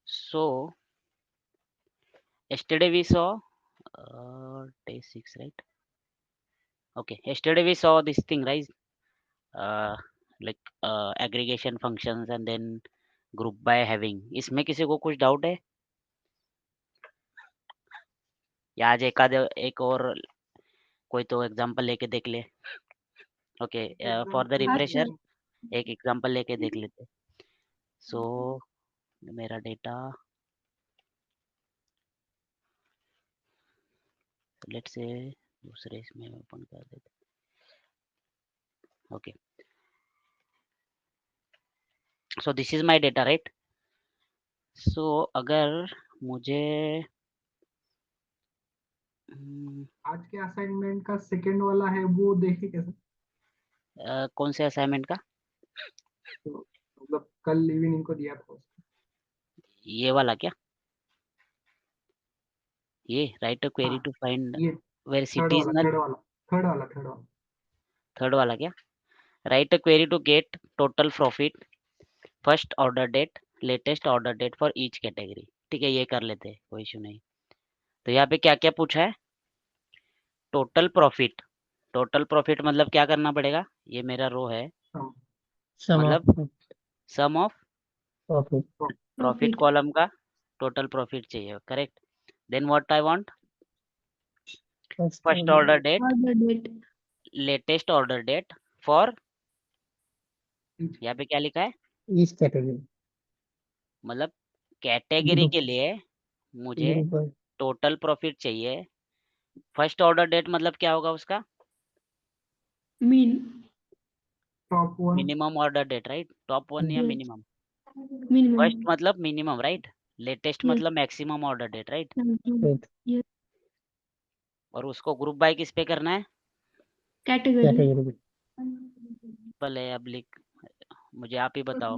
So yesterday we saw day 6, right? Okay, yesterday we saw this thing, right? uh, like aggregation functions and then group by having. इसमें किसी को कुछ doubt है या आज एक और कोई तो एग्जांपल लेके देख ले. ओके, फॉर द रिफ्रेशर एक एग्जांपल लेके देख लेते. सो मेरा डेटा, लेट्स से दूसरे इसमें ओपन कर देते. Okay, so this is my data, right? So अगर मुझे आज के असाइनमेंट का सेकंड वाला है वो देखे कैसे? कौन से असाइनमेंट का? तो मतलब कल इवनिंग को दिया था उसको। ये वाला क्या? ये राइट अ क्वेरी हाँ, टू फाइंड ये वेयर थर्ड सिटी इज वाला नल. थर्ड वाला थर्ड वाला थर्ड वाला थर्ड वाला क्या? Write a query to get total profit, first order date, latest order date for each category. ठीक है, ये कर लेते हैं, कोई इशू नहीं. तो यहाँ पे क्या क्या पूछा है? Total profit. टोटल प्रॉफिट मतलब क्या करना पड़ेगा? ये मेरा रो है, सम Sum of मतलब sum of profit. Profit column का टोटल प्रॉफिट चाहिए, correct? Then what I want? First first order. Order date, latest order date for, यहाँ पे क्या लिखा है? Each category. मतलब कैटेगरी Group. के लिए मुझे Group by. टोटल प्रॉफिट चाहिए. फर्स्ट ऑर्डर डेट मतलब क्या होगा उसका? Mean top one minimum order date, right? Top one या Yes. मिनिमम? minimum. फर्स्ट मतलब मिनिमम, राइट? Latest Yes. मतलब maximum order date, right? Right. Yes. और उसको ग्रुप बाय किस पे करना है? Category. Category. भले अब लिख, मुझे आप ही बताओ.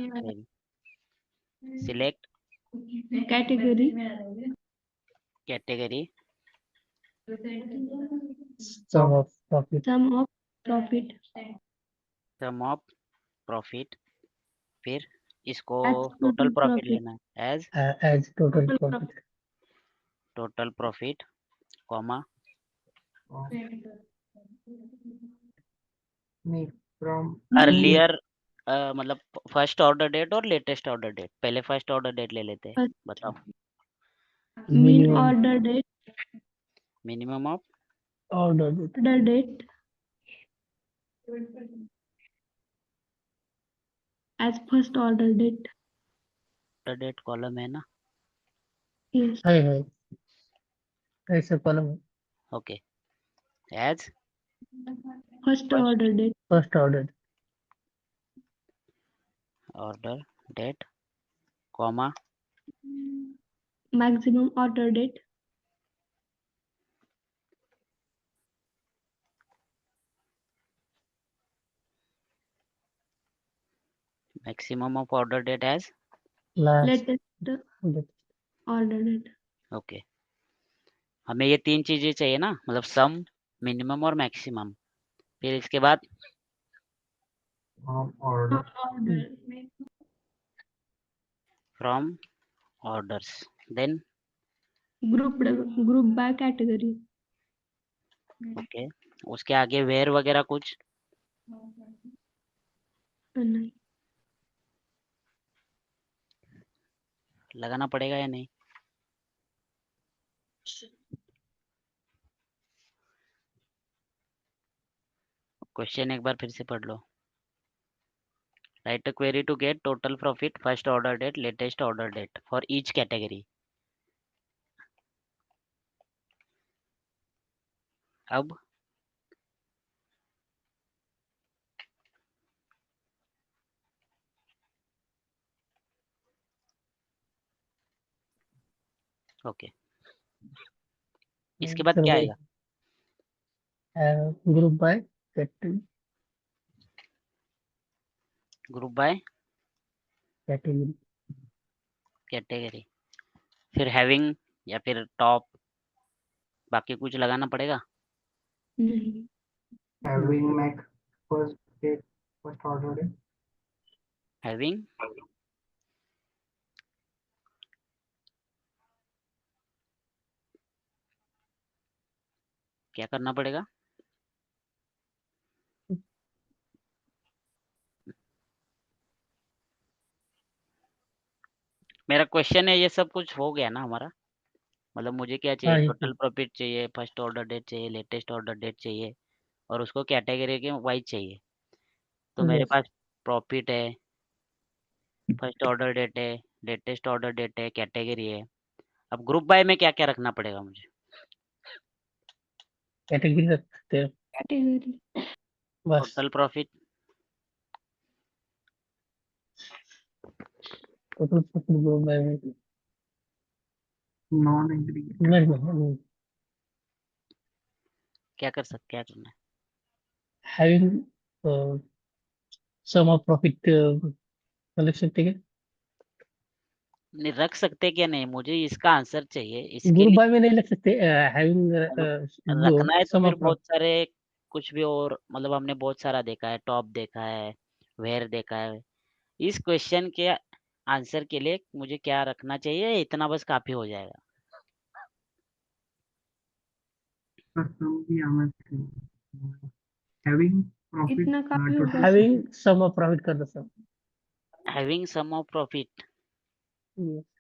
Select Category. Category, Sum of profit. Sum of profit. Sum of profit, फिर इसको As total total profit profit. लेना है as As total Total profit. Total profit, comma नहीं फ्रॉम अर्लियर, मतलब फर्स्ट ऑर्डर डेट और लेटेस्ट ऑर्डर डेट. पहले first order date ले लेते हैं, First. बताओ. Mean Minimum order date. Minimum of order date. Order date. As first order date. Order date column है ना? Yes. Hi. ऐसे column. Okay, as First order date. First order. Order date, comma Maximum order date. Maximum of order date as. Last. Latest order date. Okay, हमें ये तीन चीजें चाहिए ना, मतलब सम, मिनिमम और मैक्सिमम. फिर इसके बाद order Order. From orders, then Group by category. Okay, उसके आगे वेयर वगैरह कुछ नहीं. लगाना पड़ेगा या नहीं? क्वेश्चन एक बार फिर से पढ़ लो. Write a query to get total profit, first order date, latest order date for each category. अब ओके, इसके बाद क्या आएगा? Group by category. Group by Category. Category, फिर हैविंग या फिर टॉप, बाकी कुछ लगाना पड़ेगा? नहीं. Having max first date first order date having क्या करना पड़ेगा? मेरा क्वेश्चन है, ये सब कुछ हो गया ना हमारा? मतलब मुझे क्या चाहिए? हाँ, ये टोटल प्रॉफिट चाहिए, फर्स्ट ऑर्डर डेट चाहिए, लेटेस्ट ऑर्डर डेट चाहिए और उसको कैटेगरी के वाइज चाहिए। तो मेरे यस, पास प्रॉफिट है, फर्स्ट ऑर्डर डेट है, लेटेस्ट ऑर्डर डेट है, कैटेगरी है। अब ग्रुप बाय में क्या-क्या रखना पड़ेगा मुझे? कैटेगरी रख सकते हैं कैटेगरी बस। Total profit, total profit group by में नॉन एग्रीगेट। नहीं, क्या करना है? हैविंग सम ऑफ प्रॉफिट रख सकते हैं। नहीं रख सकते क्या नहीं? मुझे इसका आंसर चाहिए। इसके ग्रुप लिए बाय में नहीं रख सकते। हैविंग मतलब दो रखना है तो सम फिर ऑफ बहुत सारे कुछ भी और मतलब हमने बहुत सारा देखा है, टॉप देखा है, वेयर देखा है। इस क्वेश्चन के आंसर के लिए मुझे क्या रखना चाहिए? इतना बस काफ़ी हो जाएगा। हैविंग प्रॉफिट इतना काफी टोटल होगा। हैविंग सम ऑफ प्रॉफिट कर दो sir. Having sum of profit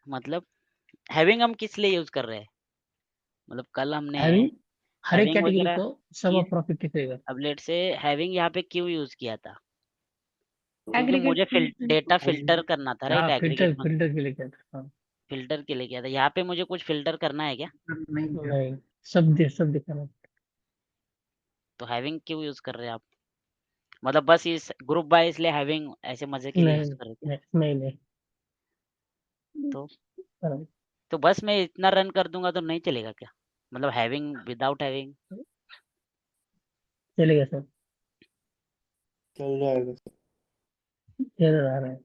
मतलब हैविंग हम किस लिए यूज़ कर रहे हैं? मतलब कल हमने हैविंग हर एक हैविंग कैटेगरी वगैरह को सम इस ऑफ प्रॉफिट लिखेगा। अब लेट्स से हैविंग यहाँ पे क्यों यूज़ किया था? क्योंकि मुझे एग्रीगेट डेटा फ़िल्टर करना था राइट हाँ, एग्रीगेट फिल्टर में, फिल्टर के लिए क्या था? हाँ, फ़िल्टर के लिए किया था। यहाँ पे मुझे कुछ फ़िल्टर करना है क्या? नहीं है। नहीं, सब दिखाना। तो हैविंग क्यों यूज़ कर रहे हैं आप? मतलब बस इस ग्रुप बाय इसलिए हैविंग ऐसे मज़े के लिए नहीं यूज़ कर रहे थे? नहीं तो बराबर। तो बस मैं इतना रन कर दूँगा तो नहीं चलेगा क्या? मतलब हैविंग विदाउट हैविंग चलेगा सर। चल जाएगा सर। एरर आ रहा है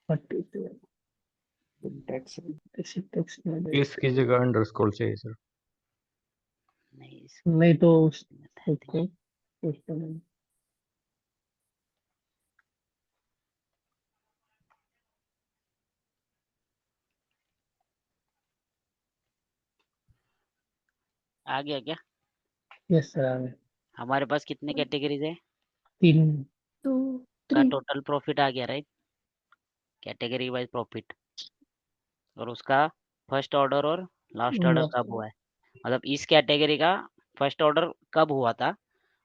बट टैक्स टैक्स इसकी जगह अंडरस्कोर चाहिए सर। नहीं नहीं तो इसको उसको नहीं। आ गया क्या? यस सर, आ गए। हमारे पास कितने कैटेगरीज़ है? 3 तो का 3 टोटल प्रॉफिट आ गया राइट? कैटेगरी वाइज़ प्रॉफिट और उसका फर्स्ट ऑर्डर और लास्ट ऑर्डर कब हुआ है? मतलब इस कैटेगरी का फर्स्ट ऑर्डर कब हुआ था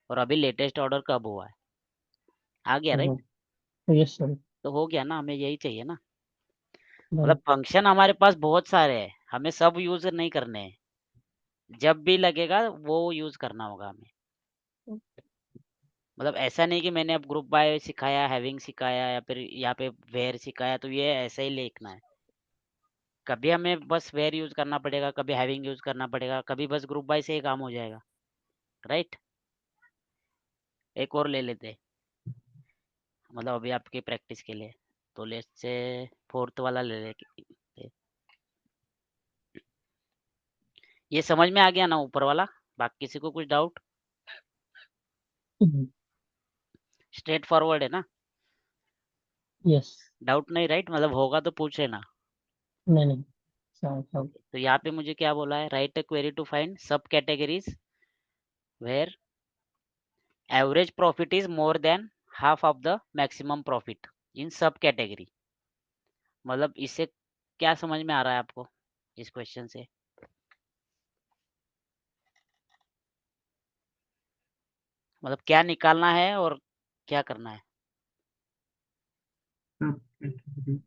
और अभी लेटेस्ट ऑर्डर कब हुआ है? आ गया राइट? Yes sir. तो हो गया ना, हमें यही चाहिए ना। मतलब बराबर। फंक्शन हमारे पास बहुत सारे हैं, हमें सब यूज़ नहीं करने हैं। जब भी लगेगा वो यूज़ करना होगा हमें। मतलब ऐसा नहीं कि मैंने अब ग्रुप बाय सिखाया, हैविंग सिखाया या फिर यहाँ पे वेयर सिखाया तो ये ऐसा ही लिखना है। कभी हमें बस वेयर यूज़ करना पड़ेगा, कभी हैविंग यूज़ करना पड़ेगा, कभी बस ग्रुप बाय से ही काम हो जाएगा, राइट? एक और ले लेते हैं, मतलब अभी आपकी प्रैक्टिस के लिए। तो लेट्स से 4th वाला ले लेते। ये समझ में आ गया ना ऊपर वाला? बाकी किसी को कुछ डाउट? स्ट्रेट फॉरवर्ड है ना? यस। डाउट नहीं राइट? मतलब होगा तो पूछ लेना। नहीं सब ओके, तो यहाँ पे मुझे क्या बोला है? Write a query to find sub categories where average profit is more than half of the maximum profit in sub category. मतलब इससे क्या समझ में आ रहा है आपको इस क्वेश्चन से? मतलब क्या निकालना है और क्या करना है? सब कैटेगरी।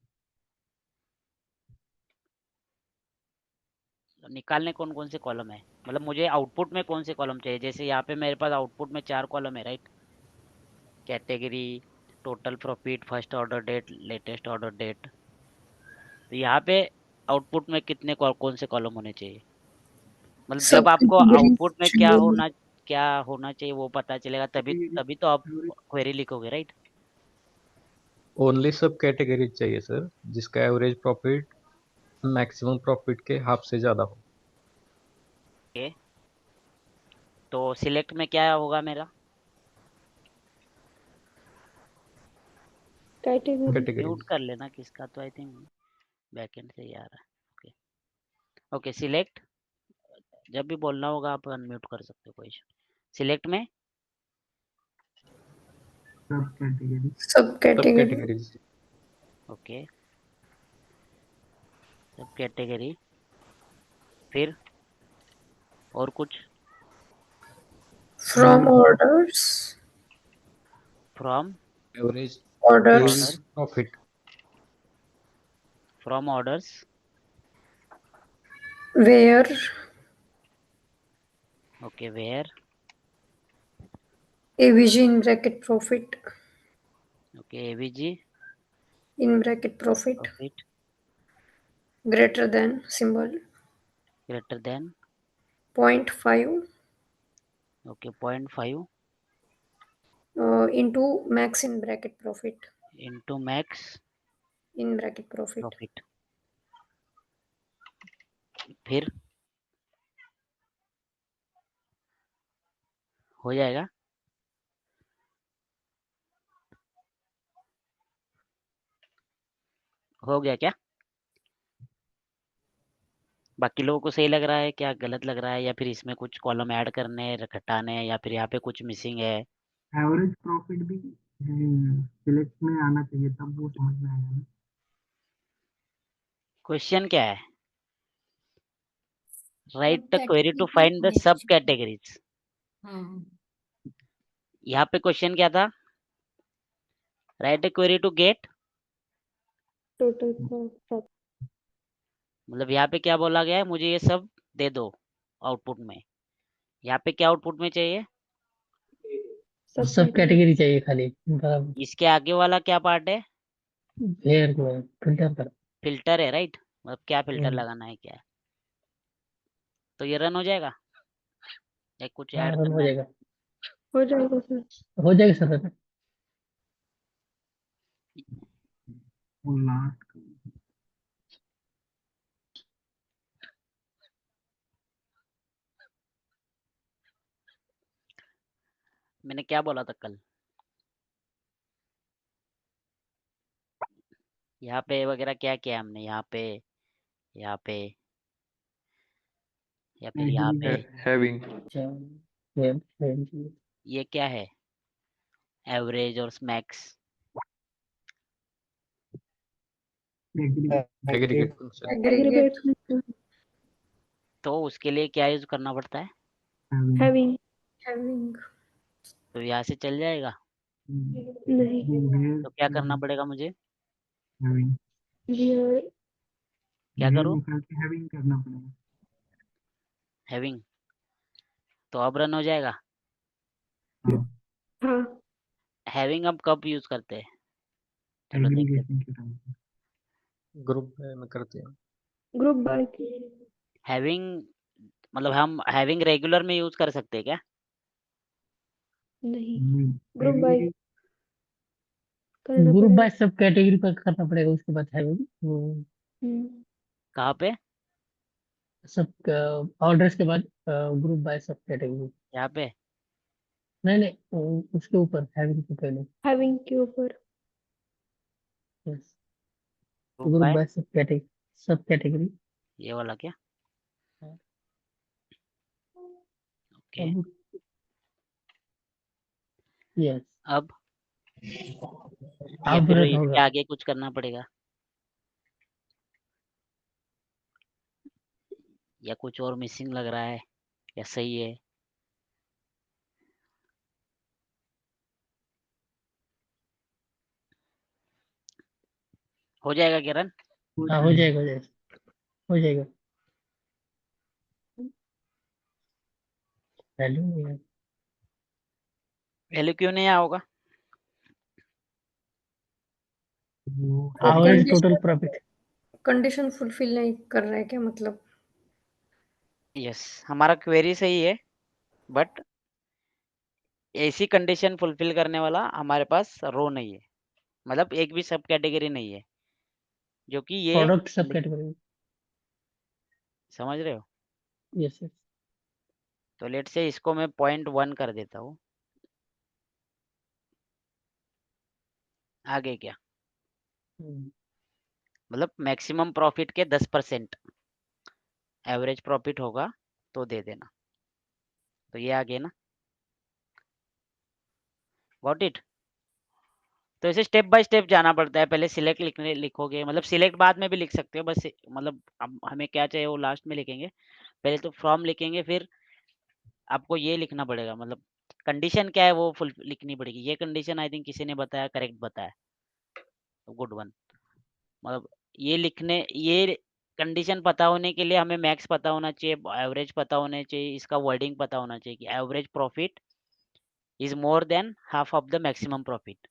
निकालने कौन कौन से कॉलम है? मतलब मुझे आउटपुट में कौन से कॉलम चाहिए? जैसे यहाँ पे मेरे पास आउटपुट में 4 कॉलम है right? Category, total profit, first order date, latest order date. तो यहाँ पे आउटपुट में कितने कौन से कॉलम होने चाहिए? मतलब जब सब आपको कैटेगरीज आउटपुट में चाहिए। क्या होना चाहिए वो पता चलेगा, तभी तभी तो आप क्वेरी लिखोगे राइट? ओनली सब कैटेगरी चाहिए सर जिसका एवरेज प्रॉफिट मैक्सिमम प्रॉफिट के हाफ से ज्यादा हो। ओके, तो सिलेक्ट में क्या होगा मेरा? कैटेगरी कैटेगरीज म्यूट कर लेना किसका, तो आई थिंक बैकएंड से ही आ रहा है। Okay okay, select. जब भी बोलना होगा आप अनम्यूट कर सकते हो, कोई इशू नहीं। सिलेक्ट में सब category sub sub category categories okay sub category फिर और कुछ from orders from average orders Order. Profit from orders where okay where AVG in bracket profit okay AVG in bracket profit profit greater than symbol greater than 0.5 okay 0.5 into max in bracket profit into max in bracket profit profit फिर हो जाएगा हो गया क्या बाकी लोगों को सही लग रहा है क्या गलत लग रहा है या फिर इसमें कुछ कॉलम ऐड करने हैं घटाने हैं या फिर यहाँ पे कुछ मिसिंग है एवरेज प्रॉफिट भी सिलेक्ट में आना चाहिए, तब वो समझ में आएगा ना। क्वेश्चन क्या है write the query to find the sub categories यहाँ पे क्वेश्चन क्या था write the query to get total profit मतलब यहाँ पे क्या बोला गया है मुझे ये सब दे दो आउटपुट में यहाँ पे क्या आउटपुट में चाहिए सब कैटेगरी चाहिए खाली बराबर इसके आगे वाला क्या पार्ट है वेयर को फिल्टर कर फिल्टर है राइट मतलब क्या फिल्टर हम्म। लगाना है क्या है तो ये रन हो जाएगा या कुछ हाँ ऐड रन हो करना है जाएगा हो जाएगा सर हो जाएगा सर रन। वो लास्ट मैंने क्या बोला था कल यहाँ पे वगैरह क्या किया हमने यहाँ पे या फिर यहाँ पे हैविंग अच्छा वेयर ये क्या है एवरेज और मैक्स एग्रीगेट फंक्शन aggregate तो उसके लिए क्या यूज करना पड़ता है हैविंग having तो यहाँ से चल जाएगा नहीं तो क्या करना पड़ेगा मुझे हियर क्या करूँ निकाल के हैविंग करना पड़ेगा। हैविंग तो अब रन हो जाएगा हाँ हैविंग अब कब यूज करते हैं चलो देखते हैं एग्रीगेशन के टाइम पे ग्रुप में करते हैं ग्रुप बाय हैविंग मतलब हम हैविंग रेगुलर में यूज कर सकते हैं क्या नहीं नहीं, ग्रुप बाय aggregate करना ग्रुप पड़ेगा बाय सब कैटेगरी पर करना पड़ेगा उसके बाद है वो हम्म, कहाँ पे सब ऑर्डर्स के बाद ग्रुप बाय सब कैटेगरी यहाँ पे नहीं नहीं उसके ऊपर हैविंग के पहले हैविंग के ऊपर yes group group by by sub category ये वाला क्या हाँ। ओके अब यस अब या अब फिर रन इसके होगा आगे कुछ करना पड़ेगा या कुछ और मिसिंग लग रहा है या सही है हो जाएगा क्या रन हाँ हो जाएगा हो जाएगा वैल्यू नहीं है वैल्यू क्यों नहीं आया होगा वो average total profit condition fulfil नहीं कर रहा है क्या मतलब यस हमारा क्वेरी सही है बट ऐसी कंडीशन फुलफिल करने वाला हमारे पास रो नहीं है मतलब एक भी सब कैटेगरी नहीं है जो कि ये प्रोडक्ट सब कैटेगरी समझ रहे हो यस यस तो लेट से इसको मैं 0.1 कर देता हूँ आगे क्या मतलब मैक्सिमम प्रॉफिट के 10% एवरेज प्रॉफिट होगा तो दे देना तो ये आ गया ना गॉट इट? तो ऐसे स्टेप बाय स्टेप जाना पड़ता है। पहले सिलेक्ट लिखोगे, मतलब सिलेक्ट बाद में भी लिख सकते हो, बस मतलब अब हमें क्या चाहिए वो लास्ट में लिखेंगे। पहले तो फ्रॉम लिखेंगे, फिर आपको ये लिखना पड़ेगा, मतलब कंडीशन क्या है वो फुल लिखनी पड़ेगी। ये कंडीशन आई थिंक किसी ने बताया, करेक्ट बताया, गुड वन। मतलब ये कंडीशन पता होने के लिए हमें मैक्स पता होना चाहिए, एवरेज पता होना चाहिए, इसका वर्डिंग पता होना चाहिए कि average profit is more than half of the maximum profit.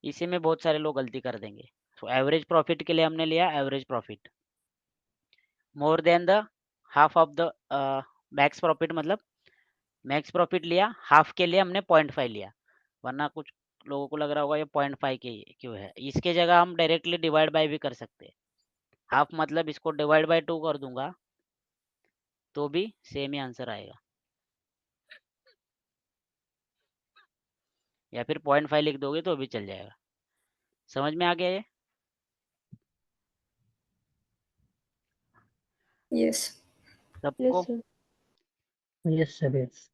इसी में बहुत सारे लोग गलती कर देंगे। तो एवरेज प्रॉफिट के लिए हमने लिया average profit, more than the half of the max profit, मतलब मैक्स प्रॉफिट लिया, हाफ के लिए हमने 0.5 लिया, वरना कुछ लोगों को लग रहा होगा ये 0.5 के क्यों है। इसके जगह हम डायरेक्टली डिवाइड बाय भी कर सकते हैं। हाफ मतलब इसको डिवाइड बाय 2 कर दूंगा तो भी सेम ही आंसर आएगा, या फिर 0.5 लिख दोगे तो भी चल जाएगा। समझ में आ गया ये? यस। सबको Yes, sir. Yes sir yes.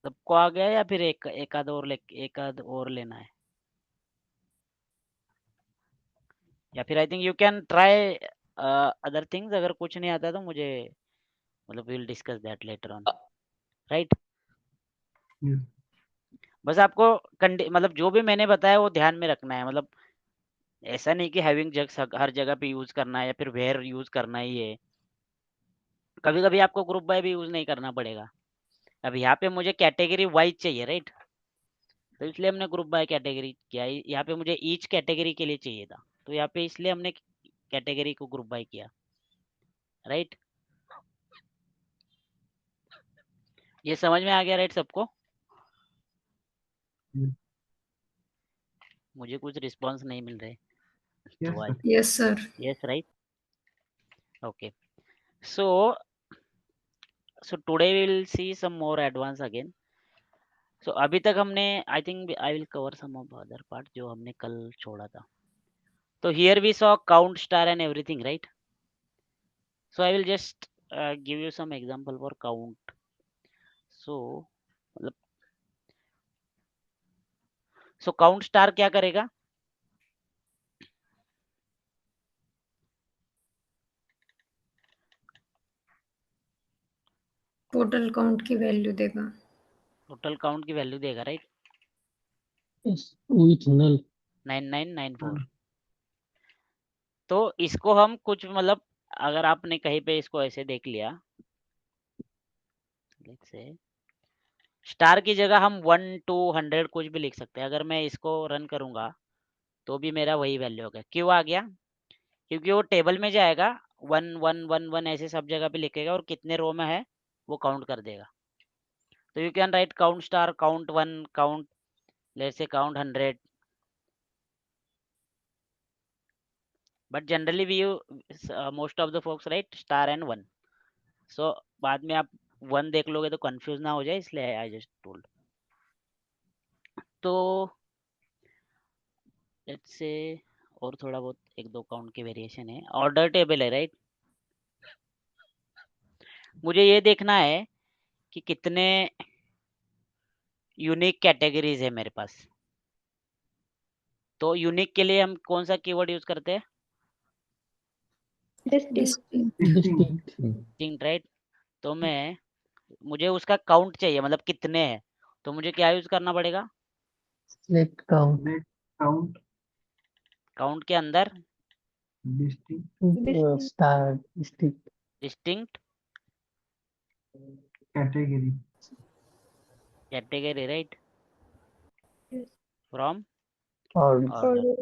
सबको आ गया या फिर एक आध और लेना है? या फिर I think you can try other things. अगर कुछ नहीं आता तो मुझे, मतलब we will discuss that later on, right? Yes. बस आपको मतलब जो भी मैंने बताया वो ध्यान में रखना है। मतलब ऐसा नहीं कि हैविंग जग हर जगह पे यूज करना है या फिर वेयर यूज करना ही है। कभी कभी आपको ग्रुप बाय भी यूज नहीं करना पड़ेगा। अब यहाँ पे मुझे कैटेगरी वाइज चाहिए, राइट? तो इसलिए हमने ग्रुप बाय कैटेगरी किया। यहाँ पे मुझे ईच कैटेगरी के लिए चाहिए था, तो यहाँ पे इसलिए हमने कैटेगरी को ग्रुप बाय किया, राइट? ये समझ में आ गया, राइट सबको? Yes. मुझे कुछ रिस्पांस नहीं मिल रहे Yes, तो sir. Yes sir. Yes, right, okay. So today we will see some more advance again. So अभी तक हमने, I think I will cover some of other part जो हमने कल छोड़ा था। तो here we saw count, star and everything, right? So I will just give you some example for count. So मतलब काउंट स्टार क्या करेगा? टोटल काउंट की वैल्यू देगा। टोटल काउंट की वैल्यू देगा, राइट? यस विथ नल। 9994। तो इसको हम कुछ, मतलब अगर आपने कहीं पे इसको ऐसे देख लिया, लेट्स से स्टार की जगह हम 1 2 100 कुछ भी लिख सकते हैं। अगर मैं इसको रन करूंगा तो भी मेरा वही वैल्यू होगा। क्यों आ गया? क्योंकि वो टेबल में जाएगा, 1 1 1 1 ऐसे सब जगह पे लिखेगा और कितने रो में है वो काउंट कर देगा। तो you can write count star, count 1, count, let's say count 100, but generally we most of the folks write star and 1। So बाद में आप 1 देख लोगे तो कंफ्यूज ना हो जाए, इसलिए आई जस्ट टोल्ड। तो लेट्स से और थोड़ा बहुत एक दो काउंट के वेरिएशन है। ऑर्डर टेबल है, राइट? मुझे ये देखना है कि कितने यूनिक कैटेगरीज है मेरे पास। तो यूनिक के लिए हम कौन सा कीवर्ड यूज करते हैं? Distinct. डिस्टिंक्ट। Distinct, right? तो मुझे उसका काउंट चाहिए, मतलब कितने हैं, तो मुझे क्या यूज करना पड़ेगा? Select count. Select count, count के अंदर Distinct. Star distinct. Distinct category, category, right? Yes. From और ऑर्डर। Order.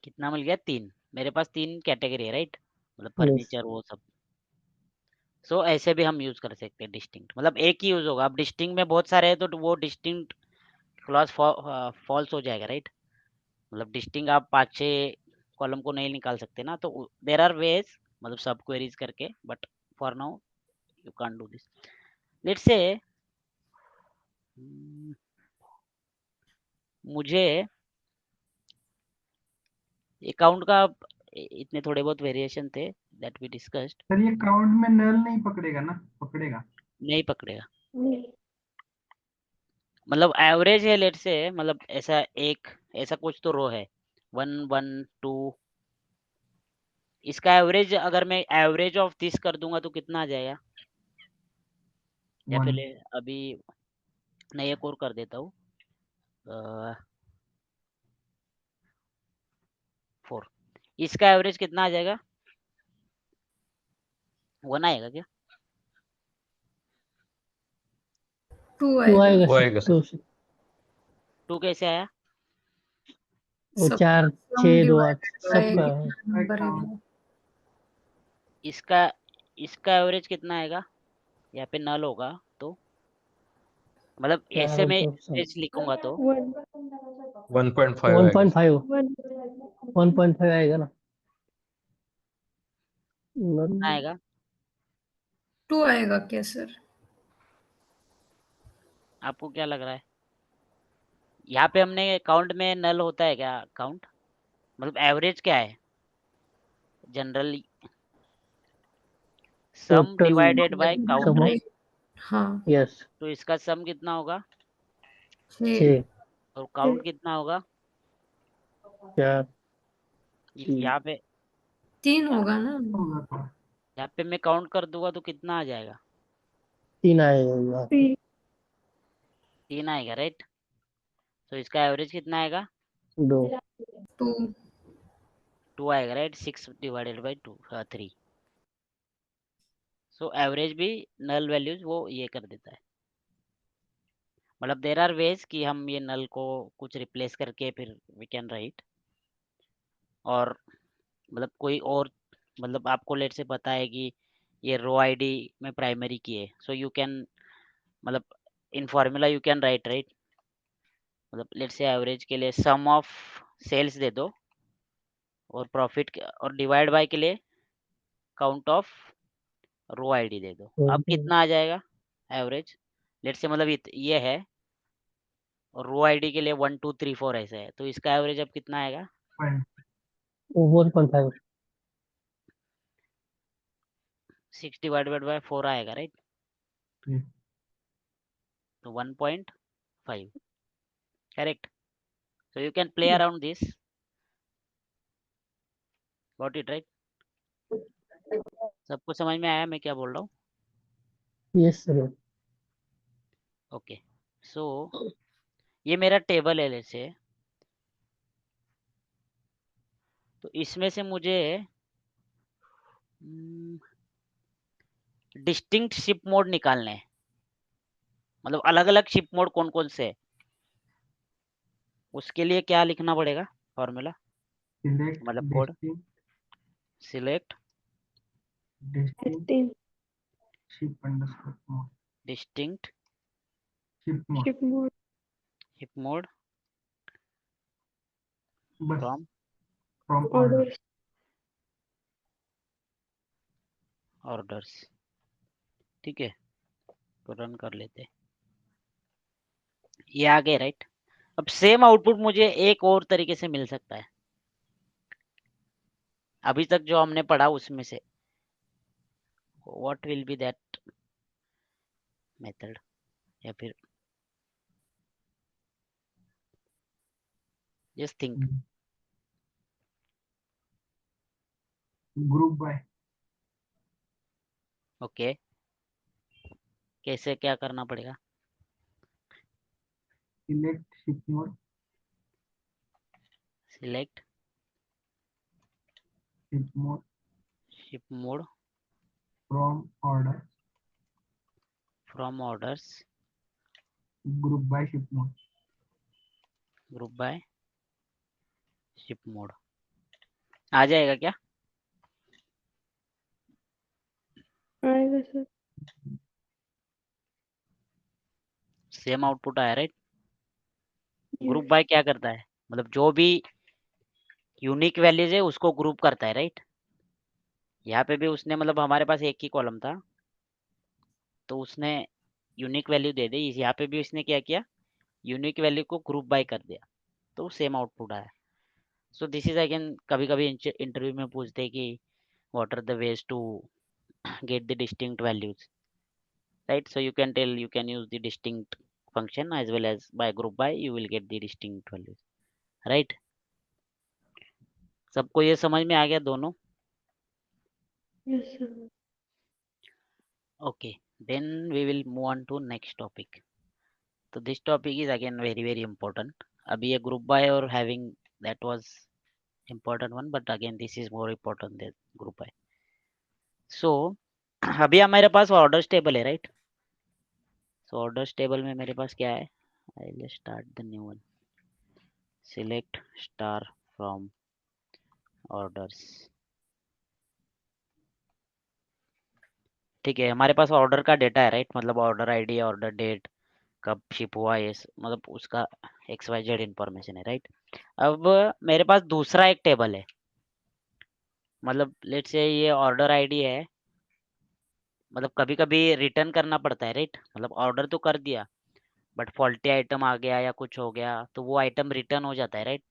कितना मिल गया? 3। मेरे पास 3 कैटेगरी है, राइट? मतलब यस फर्नीचर वो सब। सो ऐसे भी हम यूज कर सकते हैं डिस्टिंक्ट, मतलब एक ही यूज होगा। अब डिस्टिंक्ट में बहुत सारे हैं तो वो डिस्टिंक्ट क्लॉज फॉल्स हो जाएगा, राइट? मतलब डिस्टिंक्ट आप 5-6 कॉलम को नहीं निकाल सकते ना, तो देर आर वेज, मतलब सब क्वेरीज करके, but for now you can't do this. Let's say मुझे अकाउंट का इतने थोड़े बहुत वेरिएशन थे दैट वी डिस्कस्ड। सर ये काउंट में नल नहीं पकड़ेगा ना? पकड़ेगा। नहीं पकड़ेगा। नहीं मतलब एवरेज है लेट से, मतलब ऐसा ऐसा कुछ तो रो है 1 1 2, इसका एवरेज अगर मैं एवरेज ऑफ दिस कर दूंगा तो कितना आ जाएगा? या 1 पहले अभी मैं एक और कर देता हूँ 4, इसका एवरेज कितना आ जाएगा? 1 आएगा क्या? 2 टू आएगा। आएगा वो सर, आएगा टू सर। 2 कैसे आया? वो सब 4 सम 6 2 8 डिवाइडेड बाय सबका नंबर है वो। इसका इसका एवरेज कितना आएगा? यहाँ पे नल होगा तो मतलब ऐसे में 4 एवरेज लिखूंगा तो 1.5 आएगा सर। 1.5 आएगा ना। कितना आएगा? 2 आएगा क्या सर? आपको क्या लग रहा है? यहाँ पे हमने काउंट में नल होता है क्या? काउंट मतलब एवरेज क्या है general? Sum total divided by count, sum, right? हाँ यस तो इसका सम कितना होगा 6। 6 और काउंट कितना होगा? 4 यहाँ पे 3 होगा ना। होगा तो यहाँ पे मैं काउंट कर दूंगा तो कितना आ जाएगा? 3 आएगा। 3 आएगा, राइट? तो इसका एवरेज कितना आएगा? 2 2 2 आएगा, right? 6 divided by 3। So average भी नल वैल्यूज वो ये कर देता है। मतलब देर आर वेज कि हम ये नल को कुछ रिप्लेस करके फिर वी कैन राइट, और मतलब कोई और, मतलब आपको लेट से पता है कि ये रो आईडी में प्राइमरी की है, सो यू कैन मतलब in formula you can write, right? मतलब लेट से एवरेज के लिए सम ऑफ सेल्स दे दो, और प्रॉफिट और डिवाइड बाय के लिए काउंट ऑफ रो आईडी दे दो। अब कितना आ जाएगा एवरेज? लेट से मतलब ये है, और रो आईडी के लिए 1 2 3 4 ऐसा है, तो इसका एवरेज अब कितना आएगा? 1.5 6 डिवाइडेड बाय 4 आएगा, राइट? Yes. तो 1.5, correct? So you can play around this. Got it, right? सबको समझ में आया मैं क्या बोल रहा हूँ? Yes sir. ओके, सो ये मेरा टेबल है जैसे, तो इसमें से मुझे डिस्टिंक्ट शिप मोड निकालने हैं। मतलब अलग अलग शिप मोड कौन कौन से है, उसके लिए क्या लिखना पड़ेगा फॉर्मूला? Select मतलब code distinct select ship underscore mode. Distinct Ship mode. Ship mode ship mode बस from from order. Order orders, ठीक है? तो रन कर लेते हैं। ये आ गए, राइट? अब सेम आउटपुट मुझे एक और तरीके से मिल सकता है, अभी तक जो हमने पढ़ा उसमें से। What will be that method? या फिर just think. Group by. Okay, कैसे क्या करना पड़ेगा? Select ship mode. Select Ship mode ship mode from order. From orders, Group by ship mode. Group by ship mode. आ जाएगा क्या? आएगा सर। सेम आउटपुट आया, राइट? ग्रुप यस बाय क्या करता है? मतलब जो भी यूनिक वैल्यूज है उसको ग्रुप करता है, राइट? यहाँ पे भी उसने मतलब हमारे पास एक ही कॉलम था, तो उसने यूनिक वैल्यू दे दी। यहाँ पे भी उसने क्या किया, यूनिक वैल्यू को ग्रुप बाय कर दिया, तो सेम आउटपुट आया। सो दिस इज अगेन, कभी कभी इंटरव्यू में पूछते हैं कि what are the ways to get the distinct values. right? So you can tell, you can use the distinct function as well as by group by you will get the distinct values, right? सबको ये समझ में आ गया दोनों? Yes, sir. Okay, then we will move on to next topic. So this topic is again very important. अभी ये group by और having that was important one, but again this is more important than group by. So अभी हमारे पास orders table है, right? सो orders table में मेरे पास क्या है? I will start the new one. Select star from orders. ठीक है, हमारे पास ऑर्डर का डेटा है, राइट? मतलब ऑर्डर आईडी, ऑर्डर डेट, कब शिप हुआ, ये मतलब उसका XYZ इंफॉर्मेशन है, राइट? अब मेरे पास दूसरा एक टेबल है, मतलब लेट्स से ये ऑर्डर आईडी है, मतलब कभी कभी रिटर्न करना पड़ता है, राइट? मतलब ऑर्डर तो कर दिया बट फॉल्टी आइटम आ गया या कुछ हो गया तो वो आइटम रिटर्न हो जाता है, राइट?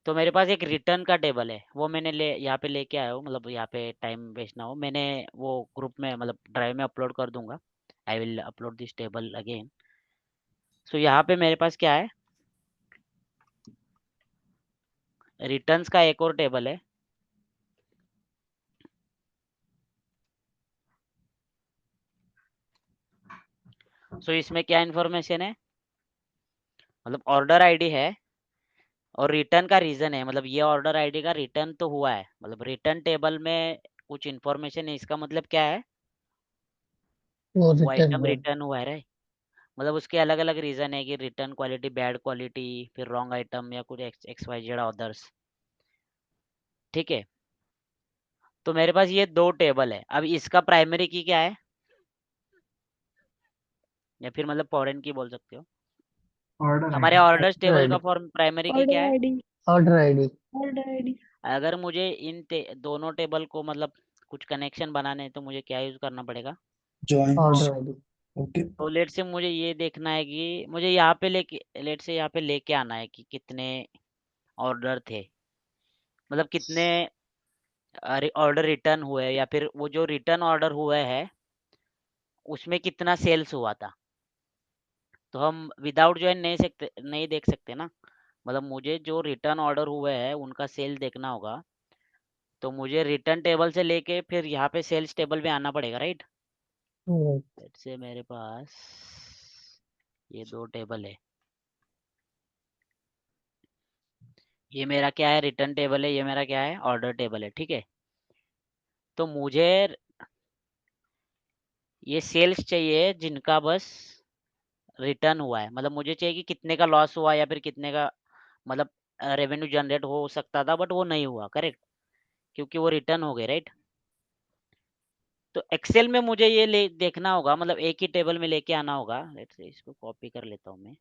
तो मेरे पास एक रिटर्न का टेबल है, वो मैंने यहाँ पे लेके आया हूँ, मतलब यहाँ पे टाइम वेस्ट ना हो, मैंने वो ग्रुप में मतलब ड्राइव में अपलोड कर दूंगा. I will upload this table again. So यहाँ पे मेरे पास क्या है, रिटर्न्स का एक और टेबल है. सो इसमें क्या इन्फॉर्मेशन है, मतलब ऑर्डर आईडी है और रिटर्न का रीजन है, मतलब ये ऑर्डर आईडी का रिटर्न तो हुआ है, मतलब रिटर्न टेबल में कुछ इन्फॉर्मेशन है, इसका मतलब क्या है, वो वो रिटर्न आइटम हुआ है। रिटर्न हुआ है, राइट? मतलब उसके अलग अलग रीजन है कि रिटर्न क्वालिटी, बैड क्वालिटी, फिर रॉन्ग आइटम या कुछ XYZ अदर्स. ठीक है, तो मेरे पास ये दो टेबल है. अब इसका प्राइमरी की क्या है, या फिर मतलब फॉरेन की बोल सकते हो. ऑर्डर हमारे आईडी ऑर्डर्स टेबल आईडी का फॉर्म प्राइमरी की Order क्या है? ID. Order ID Order ID. अगर मुझे इन दोनों टेबल को मतलब कुछ कनेक्शन बनाने हैं तो मुझे क्या यूज करना पड़ेगा? ज्वाइन ऑर्डर आईडी ओके तो लेट से मुझे ये देखना है कि मुझे यहाँ पे लेट से यहाँ पे लेके आना है कि कितने ऑर्डर थे, मतलब कितने ऑर्डर रिटर्न हुए, या फिर वो जो रिटर्न ऑर्डर हुए हैं उसमें कितना सेल्स हुआ था. तो हम विदाउट ज्वाइन नहीं देख सकते ना, मतलब मुझे जो रिटर्न ऑर्डर हुए हैं उनका सेल देखना होगा. तो मुझे रिटर्न टेबल से लेके फिर यहाँ पे सेल्स टेबल में आना पड़ेगा, राइट? लेट से मेरे पास ये दो टेबल है, ये मेरा क्या है, रिटर्न टेबल है, ये मेरा क्या है, ऑर्डर टेबल है. ठीक है, तो मुझे ये सेल्स चाहिए जिनका बस रिटर्न हुआ है, मतलब मुझे चाहिए कि कितने का लॉस हुआ या फिर कितने का मतलब रेवेन्यू जनरेट हो सकता था बट वो नहीं हुआ, करेक्ट? क्योंकि वो रिटर्न हो गए, राइट? तो एक्सेल में मुझे ये देखना होगा, मतलब एक ही टेबल में लेके आना होगा. लेट्स से इसको कॉपी कर लेता हूँ मैं.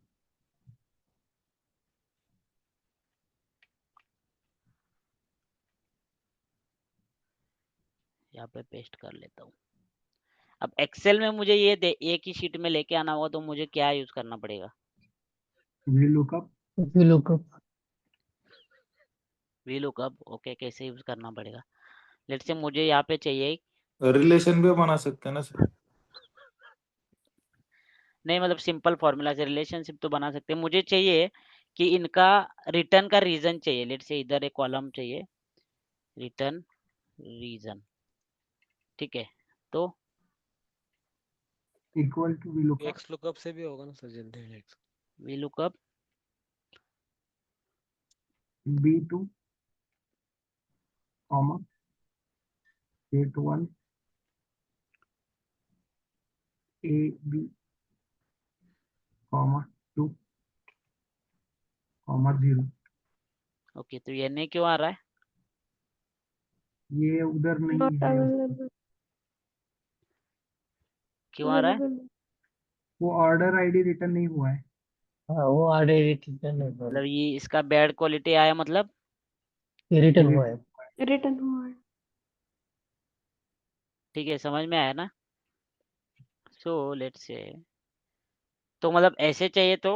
यहाँ पे पेस्ट कर लेता हूँ. अब एक्सेल में मुझे ये एक ही शीट में लेके आना होगा तो मुझे क्या यूज करना पड़ेगा? VLOOKUP. VLOOKUP VLOOKUP. ओके, कैसे यूज करना पड़ेगा? लेट्स से मुझे यहाँ पे चाहिए, रिलेशन भी बना सकते हैं ना सर नहीं मतलब सिंपल फॉर्मूला से रिलेशनशिप तो बना सकते हैं. मुझे चाहिए कि इनका रिटर्न का रीजन चाहिए. लेट्स से इधर एक कॉलम चाहिए, रिटर्न रीजन. ठीक है, तो equal to VLOOKUP. X lookup से भी होगा ना sir general X. VLOOKUP B2 comma A1 AB comma 2 comma 0. Okay, तो ये नहीं क्यों आ रहा है? ये उधर नहीं Not है, available. क्यों आ रहा है? Available. वो ऑर्डर आईडी रिटर्न नहीं हुआ है. हाँ वो ऑर्डर रिटर्न मतलब ये इसका बैड क्वालिटी आया, मतलब रिटर्न हुआ है। Written हुआ है. ठीक है, समझ में आया ना? सो लेट्स से, तो मतलब ऐसे चाहिए तो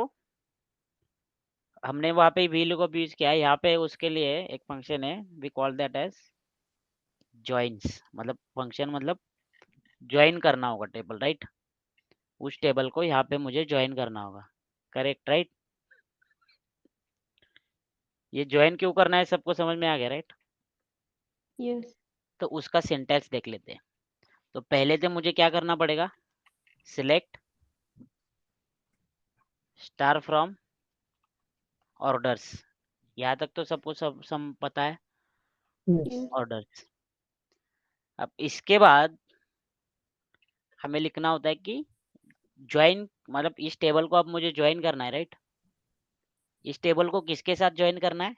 हमने वहाँ पे VLOOKUP यूज किया है. यहाँ पे उसके लिए एक फंक्शन है, we call that as joins. मतलब फंक्शन मतलब ज्वाइन करना होगा टेबल, राइट? उस टेबल को यहाँ पे मुझे ज्वाइन करना होगा, करेक्ट, राइट? ये ज्वाइन क्यों करना है सबको समझ में आ गया, राइट? Yes. तो उसका सिंटैक्स देख लेते हैं। तो पहले तो मुझे क्या करना पड़ेगा, सिलेक्ट स्टार फ्रॉम ऑर्डर्स, यहाँ तक तो सबको सब पता है, Yes. Yes. ऑर्डर्स। अब इसके बाद हमें लिखना होता है कि ज्वाइन, मतलब इस टेबल को अब मुझे ज्वाइन करना है, राइट? इस टेबल को किसके साथ ज्वाइन करना है?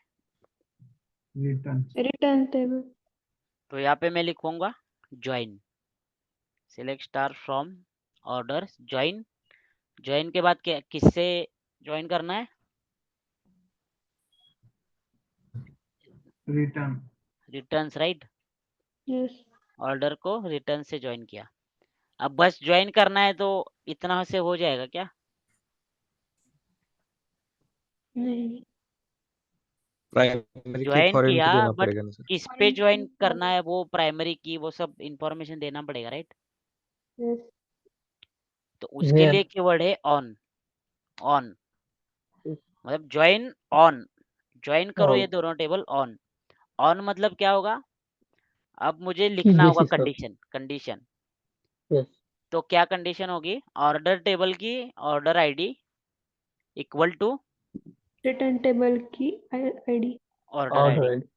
Return Return table. तो यहाँ पे मैं लिखूंगा join, select star from orders, join. Join के बाद क्या, किससे ज्वाइन करना है? Return returns, right? Yes. Order को रिटर्न से ज्वाइन किया। अब बस ज्वाइन करना है, तो इतना से हो जाएगा क्या? नहीं. प्राइमरी की ज्वाइन फॉरेन किया, की देना बट पड़ेगा ना सर? किस पे ज्वाइन करना है, वो प्राइमरी की वो सब इंफॉर्मेशन देना पड़ेगा, राइट? Yes. तो उसके Where? लिए कीवर्ड है ऑन। ऑन मतलब ज्वाइन ऑन, ज्वाइन करो ये On. दोनों टेबल ऑन। ऑन मतलब क्या होगा? अब मुझे किस लिखना होगा बेसिस पर? Condition, condition. Yes. तो क्या कंडीशन होगी? ऑर्डर टेबल की order ID equal to Return table की ID. Order Order ID, ID.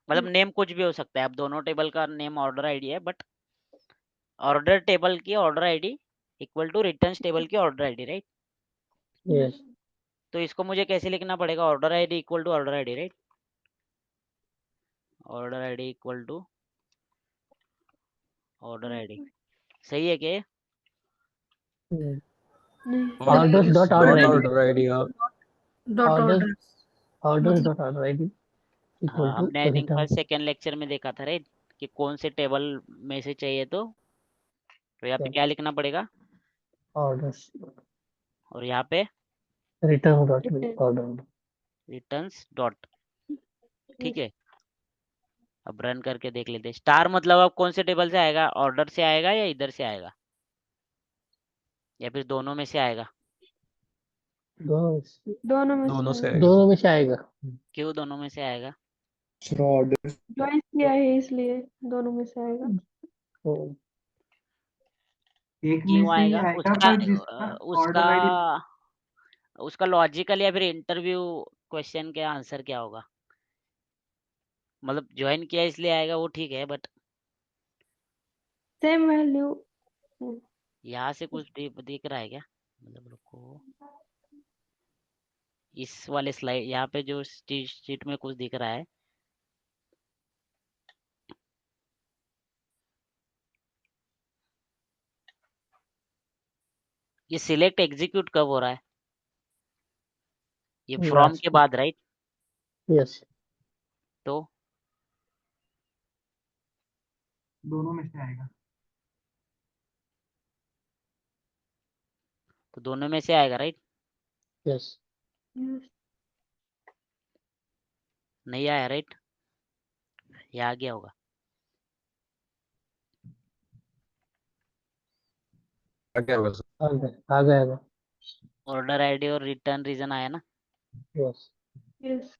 मतलब नेम कुछ भी हो सकता है। अब दोनों टेबल का नेम ऑर्डर आईडी है, बट ऑर्डर टेबल की order ID equal to return table की ऑर्डर आईडी, राइट? Yes. तो इसको मुझे कैसे लिखना पड़ेगा? Order ID equal to order ID, right? Order ID equal to order ID, सही है क्या? Hmm. नहीं. Orders dot order dot ID. Order ID, हाँ। Dot Orders. ऑर्डर Orders मतलब dot order ID equal हाँ, to हमने I think return. First second lecture में देखा था, राइट? कि कौन से टेबल में से चाहिए, तो यहाँ पे Yes. क्या लिखना पड़ेगा? Orders. और यहाँ पे Return dot Return. order. Returns dot, ठीक है। अब रन करके देख लेते हैं। स्टार मतलब अब कौन से टेबल से आएगा? ऑर्डर से आएगा या इधर से आएगा, या फिर दोनों में से आएगा? दोनों में दोनों से से आएगा. आएगा दोनों में से आएगा. क्यों दोनों में से आएगा? ऑर्डर ज्वाइन किया है इसलिए दोनों में से आएगा. तो एक में क्यों से ही आएगा? आएगा, उसका पर जिसका उसका ऑर्डर आईडी उसका लॉजिकल या फिर इंटरव्यू क्वेश्चन के आंसर क्या होगा? मतलब ज्वाइन किया इसलिए आएगा, वो ठीक है, बट सेम वैल्यू. यहाँ से कुछ दिख रहा है क्या? मतलब रुको, इस वाले स्लाइड यहाँ पे जो शीट में कुछ दिख रहा है, ये सिलेक्ट एग्जीक्यूट कब हो रहा है? ये फ्रॉम last. के बाद, राइट? Yes. तो दोनों में से आएगा. दोनों में से आएगा, राइट? Yes. Yes. नहीं आया, राइट? ये आ गया होगा। क्या होगा सर? आ गया. ऑर्डर आईडी और रिटर्न रीजन आया ना? Yes. Yes.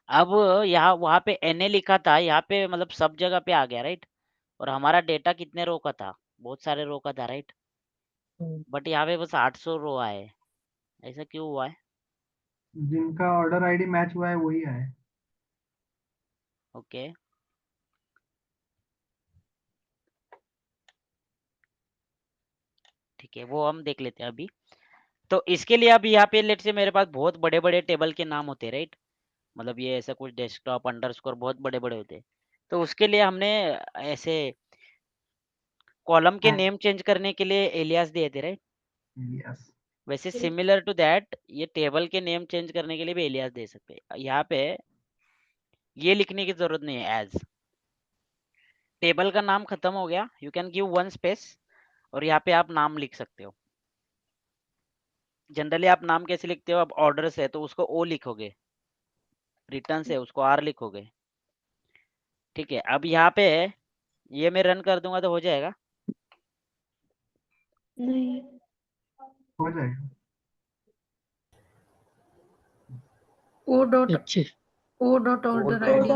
अब यहाँ वहाँ पे NA लिखा था, यहाँ पे मतलब सब जगह पे आ गया, राइट? और हमारा डेटा कितने रो का था? बहुत सारे रो का था, राइट? Hmm. बट यहाँ पे बस 800 रो आए, ऐसा क्यों हुआ है? जिनका ऑर्डर आईडी मैच हुआ है वही है. ओके, ठीक है, वो हम देख लेते हैं अभी। तो इसके लिए अब यहाँ पे लेट से मेरे पास बहुत बड़े बड़े टेबल के नाम होते हैं, राइट? मतलब ये ऐसा कुछ डेस्कटॉप अंडरस्कोर बहुत बड़े बड़े होते हैं। तो उसके लिए हमने ऐसे कॉलम के नेम चेंज करने के लिए एलियास दिए थे, राइट? यस. वैसे सिमिलर टू दैट ये टेबल के नेम चेंज करने के लिए भी एलियास दे सकते हैं। यहाँ पे ये लिखने की जरूरत नहीं है, एज टेबल का नाम खत्म हो गया, you can give one space और यहाँ पे आप नाम लिख सकते हो। जनरली आप नाम कैसे लिखते हो? अब ऑर्डर से है तो उसको ओ लिखोगे, रिटर्न से उसको आर लिखोगे, ठीक है, अब यहाँ पे ये मैं रन कर दूंगा तो हो जाएगा। नहीं, हो जाएगा। ओ डॉट अच्छे O dot order ID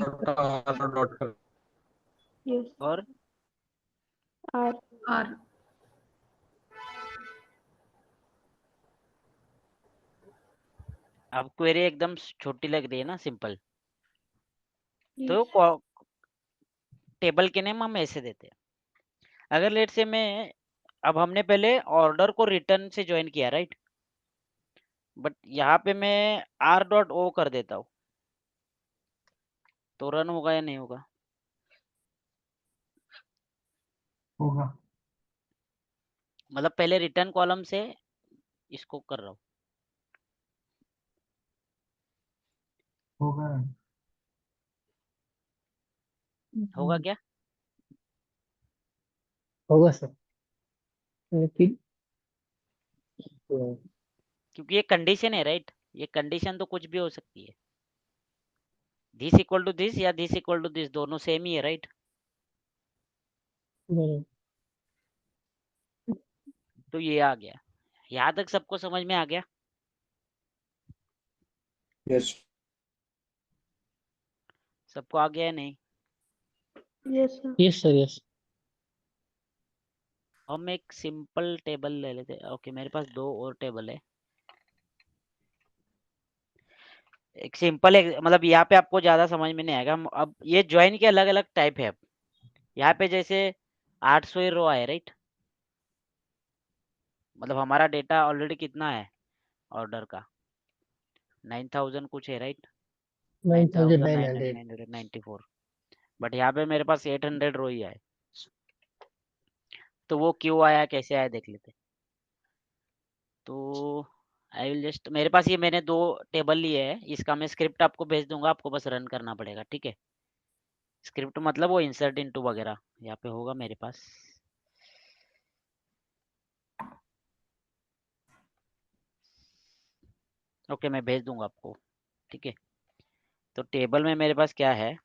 dot कर यस, और आर, आर अब क्वेरी एकदम छोटी लग रही है ना, सिंपल। तो यस, टेबल के नेम हम ऐसे देते हैं। अगर लेट से मैं, अब हमने पहले ऑर्डर को रिटर्न से ज्वाइन किया राइट, बट यहाँ पे मैं आर डॉट ओ कर देता हूँ, तो रन होगा या नहीं होगा? होगा। मतलब पहले रिटर्न कॉलम से इसको कर रहा हूँ। होगा। होगा क्या? होगा सर, लेकिन क्योंकि ये कंडीशन है राइट, ये कंडीशन तो कुछ भी हो सकती है। दिस इक्वल टू दिस या दिस इक्वल टू दिस, दोनों सेम ही है राइट। तो ये आ गया, यहाँ तक सबको समझ में आ गया? यस सबको आ गया या नहीं? Yes sir, yes sir, yes. हम एक सिंपल टेबल ले लेते हैं। ओके, मेरे पास दो और टेबल है। एक सिंपल एक, मतलब यहाँ पे आपको ज्यादा समझ में नहीं आएगा। अब ये ज्वाइन के अलग अलग टाइप है। अब यहाँ पे जैसे 800 रो है राइट, मतलब हमारा डेटा ऑलरेडी कितना है ऑर्डर का, 9000 कुछ है राइट, 9900। 9994। बट यहाँ पे मेरे पास 800 रो ही है। तो वो क्यों आया, कैसे आया, देख लेते। तो आई विल जस्ट, मेरे पास ये मैंने दो टेबल लिए हैं, इसका मैं स्क्रिप्ट आपको भेज दूंगा, आपको बस रन करना पड़ेगा। ठीक है, स्क्रिप्ट मतलब वो इंसर्ट इनटू वगैरह यहाँ पे होगा मेरे पास। ओके, मैं भेज दूंगा आपको। ठीक है, तो टेबल में मेरे पास क्या है,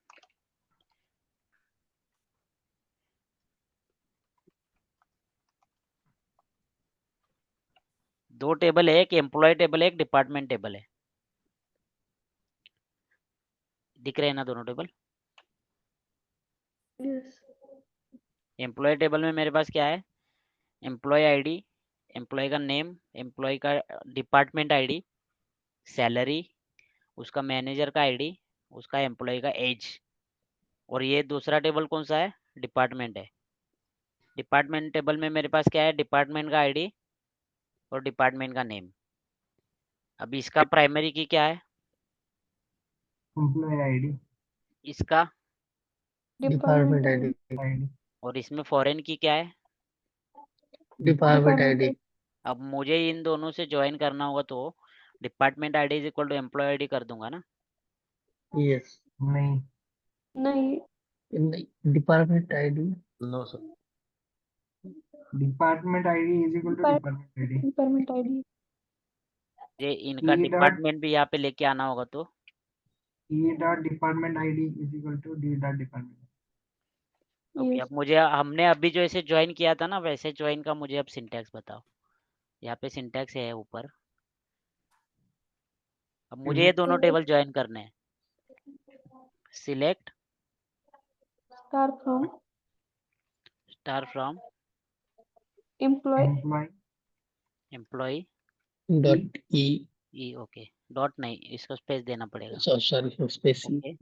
दो टेबल है, एक एम्प्लॉय टेबल है, एक डिपार्टमेंट टेबल है। दिख रहे हैं ना दोनों टेबल? यस, एम्प्लॉय टेबल में मेरे पास क्या है, एम्प्लॉय आईडी, एम्प्लॉय का नेम, एम्प्लॉय का डिपार्टमेंट आईडी, सैलरी, उसका मैनेजर का आईडी, उसका एम्प्लॉय का एज। और ये दूसरा टेबल कौन सा है, डिपार्टमेंट है। डिपार्टमेंट टेबल में मेरे पास क्या है, डिपार्टमेंट का आईडी और डिपार्टमेंट का नेम। अब इसका प्राइमरी की क्या है, एम्प्लॉय आईडी। इसका, डिपार्टमेंट डिपार्टमेंट आईडी। आईडी। और इसमें फॉरेन की क्या है। Department ID. अब मुझे इन दोनों से ज्वाइन करना होगा तो department ID is equal to employee ID कर दूंगा ना। यस। नहीं, नहीं, department ID. No sir, department ID is equal to department ID. Department ID, ये इनका ई डॉट डिपार्टमेंट भी यहाँ पे लेके आना होगा तो E dot department ID is equal to D dot department. Okay. Yes, अब मुझे, हमने अभी जो ऐसे ज्वाइन किया था ना, वैसे ज्वाइन का मुझे अब सिंटैक्स बताओ। यहाँ पे सिंटैक्स है ऊपर। अब मुझे ये दोनों टेबल ज्वाइन करने हैं। Select star from star from employee employee employee dot E. E, okay, dot नहीं, इसको स्पेस देना पड़ेगा। Sorry, space E. ओके,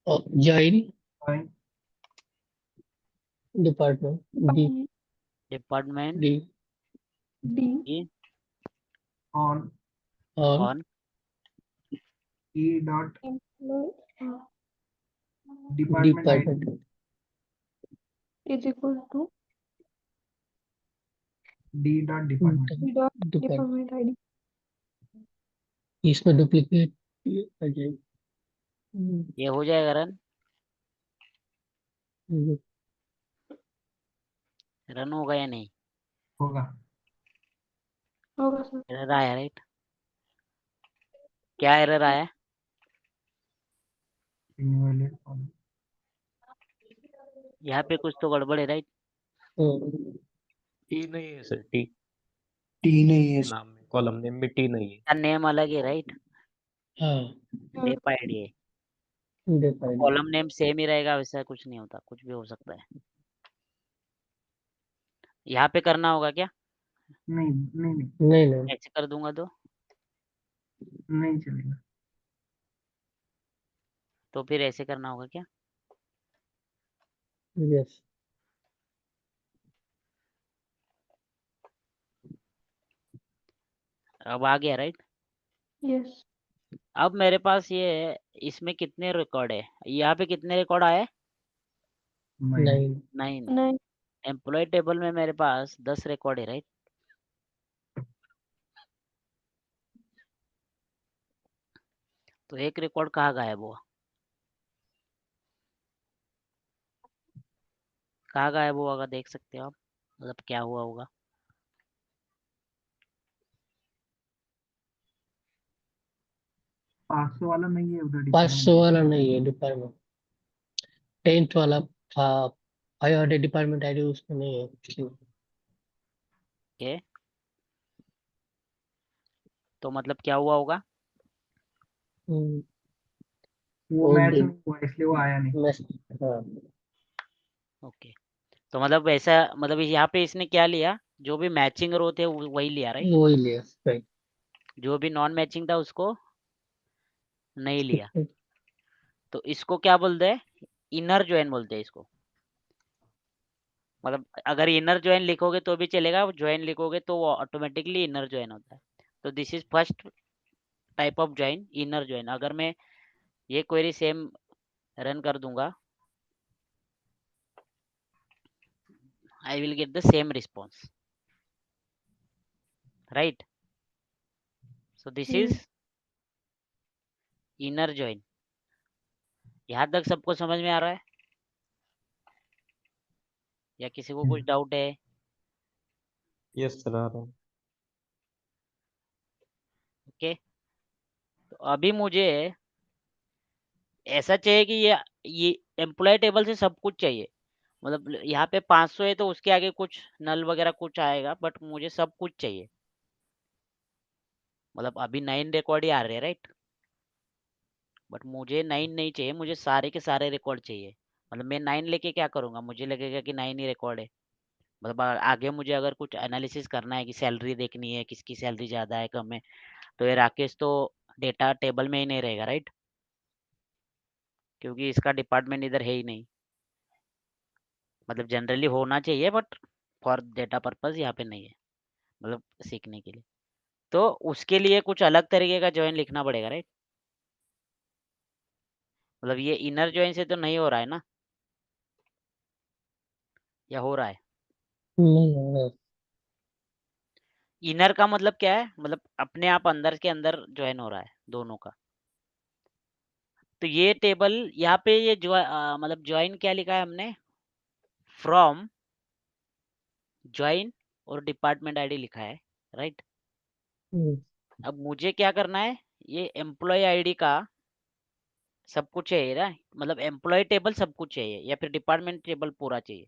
और join department D. Department D D E on on on E dot employee department ID department is equal to D dot department. Dot department. Department ID. इसमें duplicate आ जाएगी। ये हो जाएगा run. Run होगा या नहीं? होगा। होगा सर, एरर आया राइट? क्या एरर आया? Invalid column. यहाँ पे कुछ तो गड़बड़ है राइट। टी नहीं है सर, टी टी नहीं है नाम में, कॉलम नेम में टी नहीं है। का नेम अलग है राइट, हाँ डेप आईडी है, date ID column name same ही रहेगा, वैसा कुछ नहीं होता, कुछ भी हो सकता है। यहाँ पे करना होगा क्या? नहीं नहीं नहीं नहीं नहीं ऐसे कर दूंगा तो नहीं चलेगा। तो फिर ऐसे करना होगा क्या? यस अब आ गया राइट। Yes. अब मेरे पास ये इसमें कितने रिकॉर्ड है, यहाँ पे कितने रिकॉर्ड आए? नहीं 9। 9. एम्प्लॉय टेबल में मेरे पास 10 रिकॉर्ड है राइट। तो एक रिकॉर्ड कहाँ गायब हुआ? कहाँ गायब हुआ होगा देख सकते हो आप, मतलब क्या हुआ होगा? 500 वाला नहीं है उधर 500 डिपार्टमेंट। वाला नहीं है डिपार्टमेंट, 10th वाला था। 500 डिपार्टमेंट आईडी उसमें नहीं है actually। ओके, तो मतलब क्या हुआ होगा? हम्म, वो वो मैच बिल नहीं हुआ इसलिए वो आया नहीं। मैं हाँ ओके, तो मतलब ऐसा, मतलब यहाँ पे इसने क्या लिया, जो भी मैचिंग रो थे वही लिया राइट, वही लिया राइट। जो भी नॉन मैचिंग था उसको नहीं लिया। तो इसको क्या बोलते हैं? इनर ज्वाइन बोलते हैं इसको। मतलब अगर इनर ज्वाइन लिखोगे तो भी चलेगा, ज्वाइन लिखोगे तो वो ऑटोमेटिकली इनर ज्वाइन होता है। तो this is first type of join, inner join. अगर मैं ये क्वेरी सेम रन कर दूंगा, I will get the same response right. So this is inner join. यहाँ तक सबको समझ में आ रहा है या किसी को कुछ डाउट है? यस सर, आ रहा हूँ। ओके, तो अभी मुझे ऐसा चाहिए कि ये एम्प्लॉय टेबल से सब कुछ चाहिए। मतलब यहाँ पे 500 है तो उसके आगे कुछ नल वगैरह कुछ आएगा, बट मुझे सब कुछ चाहिए। मतलब अभी 9 रिकॉर्ड ही आ रहे हैं राइट, बट मुझे 9 नहीं चाहिए, मुझे सारे के सारे रिकॉर्ड चाहिए। मतलब मैं 9 लेके क्या करूँगा, मुझे लगेगा कि 9 ही रिकॉर्ड है। मतलब आगे मुझे अगर कुछ एनालिसिस करना है कि सैलरी देखनी है, किसकी सैलरी ज़्यादा है कम है, तो ये राकेश तो डेटा टेबल में ही नहीं रहेगा राइट, क्योंकि इसका डिपार्टमेंट इधर है ही नहीं। मतलब जनरली होना चाहिए बट फॉर डेटा पर्पज यहाँ पे नहीं है, मतलब सीखने के लिए। तो उसके लिए कुछ अलग तरीके का ज्वाइन लिखना पड़ेगा राइट। मतलब ये इनर ज्वाइन से तो नहीं हो रहा है ना, या हो रहा है? नहीं है। इनर का मतलब क्या है? मतलब अपने आप अंदर के अंदर ज्वाइन हो रहा है दोनों का। तो ये टेबल यहाँ पे ये मतलब ज्वाइन क्या लिखा है हमने, फ्रॉम ज्वाइन और डिपार्टमेंट आईडी लिखा है राइट। हम्म, अब मुझे क्या करना है, ये एम्प्लॉय आईडी का सब कुछ चाहिए ना, मतलब एम्प्लॉय टेबल सब कुछ चाहिए या फिर डिपार्टमेंट टेबल पूरा चाहिए?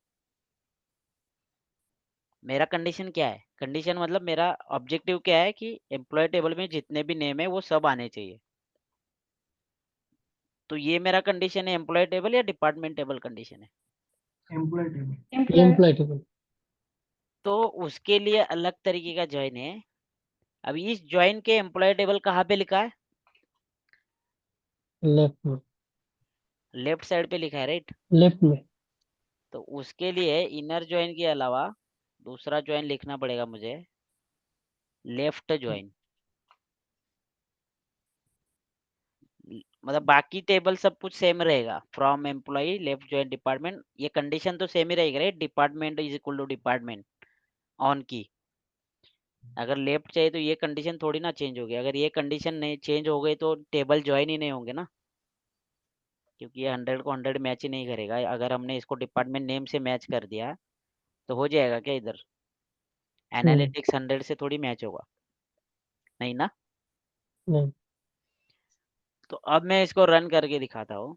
मेरा कंडीशन क्या है, कंडीशन मतलब मेरा ऑब्जेक्टिव क्या है कि एम्प्लॉय टेबल में जितने भी नेम है वो सब आने चाहिए। तो ये मेरा कंडीशन है एम्प्लॉय टेबल या डिपार्टमेंट टेबल कंडीशन है? Employee table. Employer. Employee table तो उसके लिए अलग तरीके का ज्वाइन है। अब इस ज्वाइन के एम्प्लॉय टेबल कहाँ पे लिखा है? लेफ्ट में, लेफ्ट साइड पे लिखा है राइट। लेफ्ट में। तो उसके लिए इनर ज्वाइन के अलावा दूसरा ज्वाइन लिखना पड़ेगा मुझे, लेफ्ट ज्वाइन। मतलब बाकी टेबल सब कुछ सेम रहेगा, from employee left join department, ये कंडीशन तो सेम ही रहेगी right, department is equal to department on key. अगर लेफ्ट चाहिए तो ये कंडीशन थोड़ी ना चेंज होगी, अगर ये कंडीशन नहीं चेंज हो गई तो टेबल ज्वाइन ही नहीं होंगे ना, क्योंकि ये 100 को 100 मैच ही नहीं करेगा। अगर हमने इसको डिपार्टमेंट नेम से मैच कर दिया तो हो जाएगा क्या इधर? एनालिटिक्स 100 से थोड़ी मैच होगा, नहीं ना। नहीं तो अब मैं इसको रन करके दिखाता हूँ।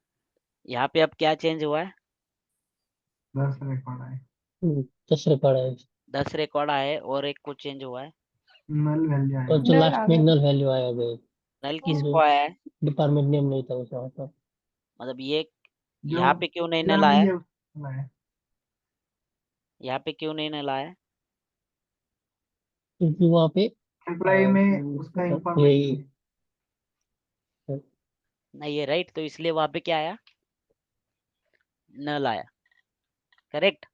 यहाँ पे अब क्या चेंज हुआ है? 10 रिकॉर्ड आए, 10 रिकॉर्ड है 10 रिकॉर्ड आए और एक कुछ चेंज हुआ है। नल वैल्यू आया और जो नल लास्ट आ में गया। नल वैल्यू आया गया नल जो किसको आया है? डिपार्टमेंट नेम नहीं था उसका मतलब मतलब ये जो यहाँ पे क्यों नहीं क्या नल आया? नहीं है उसको आया। यहाँ पे क्यों नहीं नल आया? क्योंकि वहाँ पे एम्प्लॉय में उसका यही इंफॉर्मेशन नहीं ये राइट, तो इसलिए वहाँ पे क्या आया? नल आया। करेक्ट।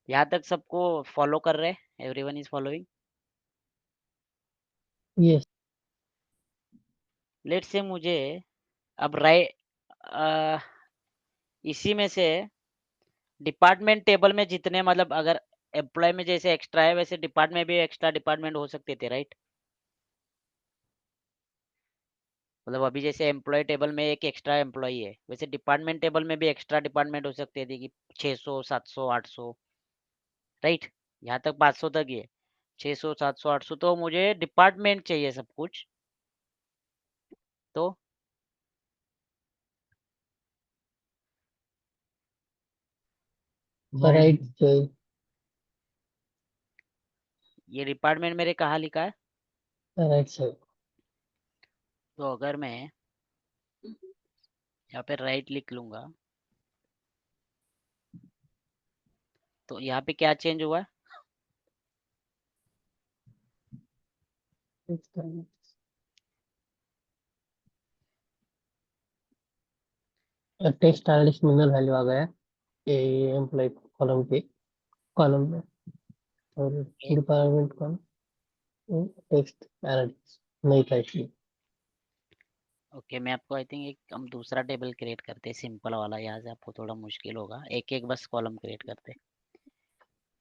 यहाँ तक सबको फॉलो कर रहे हैं? Everyone is following? Yes let से मुझे अब इसी में से डिपार्टमेंट टेबल में जितने मतलब अगर एम्प्लॉय में जैसे एक्स्ट्रा है वैसे डिपार्टमेंट में भी एक्स्ट्रा डिपार्टमेंट हो सकते थे, राइट? मतलब अभी जैसे एम्प्लॉय टेबल में एक एक्स्ट्रा एम्प्लॉय है वैसे डिपार्टमेंट टेबल में भी एक्स्ट्रा डिपार्टमेंट हो सकते थे कि 600 700 800, राइट? यहाँ तक 500 तक ही है। 600 700 800 तो मुझे डिपार्टमेंट चाहिए सब कुछ। तो राइट ये डिपार्टमेंट मेरे कहाँ लिखा है? राइट साइड तो अगर मैं यहाँ पे राइट लिख लूंगा तो यहाँ पे क्या चेंज हुआ है? टेक्स्ट एनालिस्ट में नल वैल्यू आ गया ये एम्प्लॉय कॉलम के कॉलम में और डिपार्टमेंट कॉलम टेक्स्ट एनालिस्ट नहीं था इसलिए ओके, मैं आपको आई थिंक एक हम दूसरा टेबल क्रिएट करते हैं सिंपल वाला, यहाँ से आपको थोड़ा मुश्किल होगा। एक एक बस कॉलम क्रिएट करते हैं।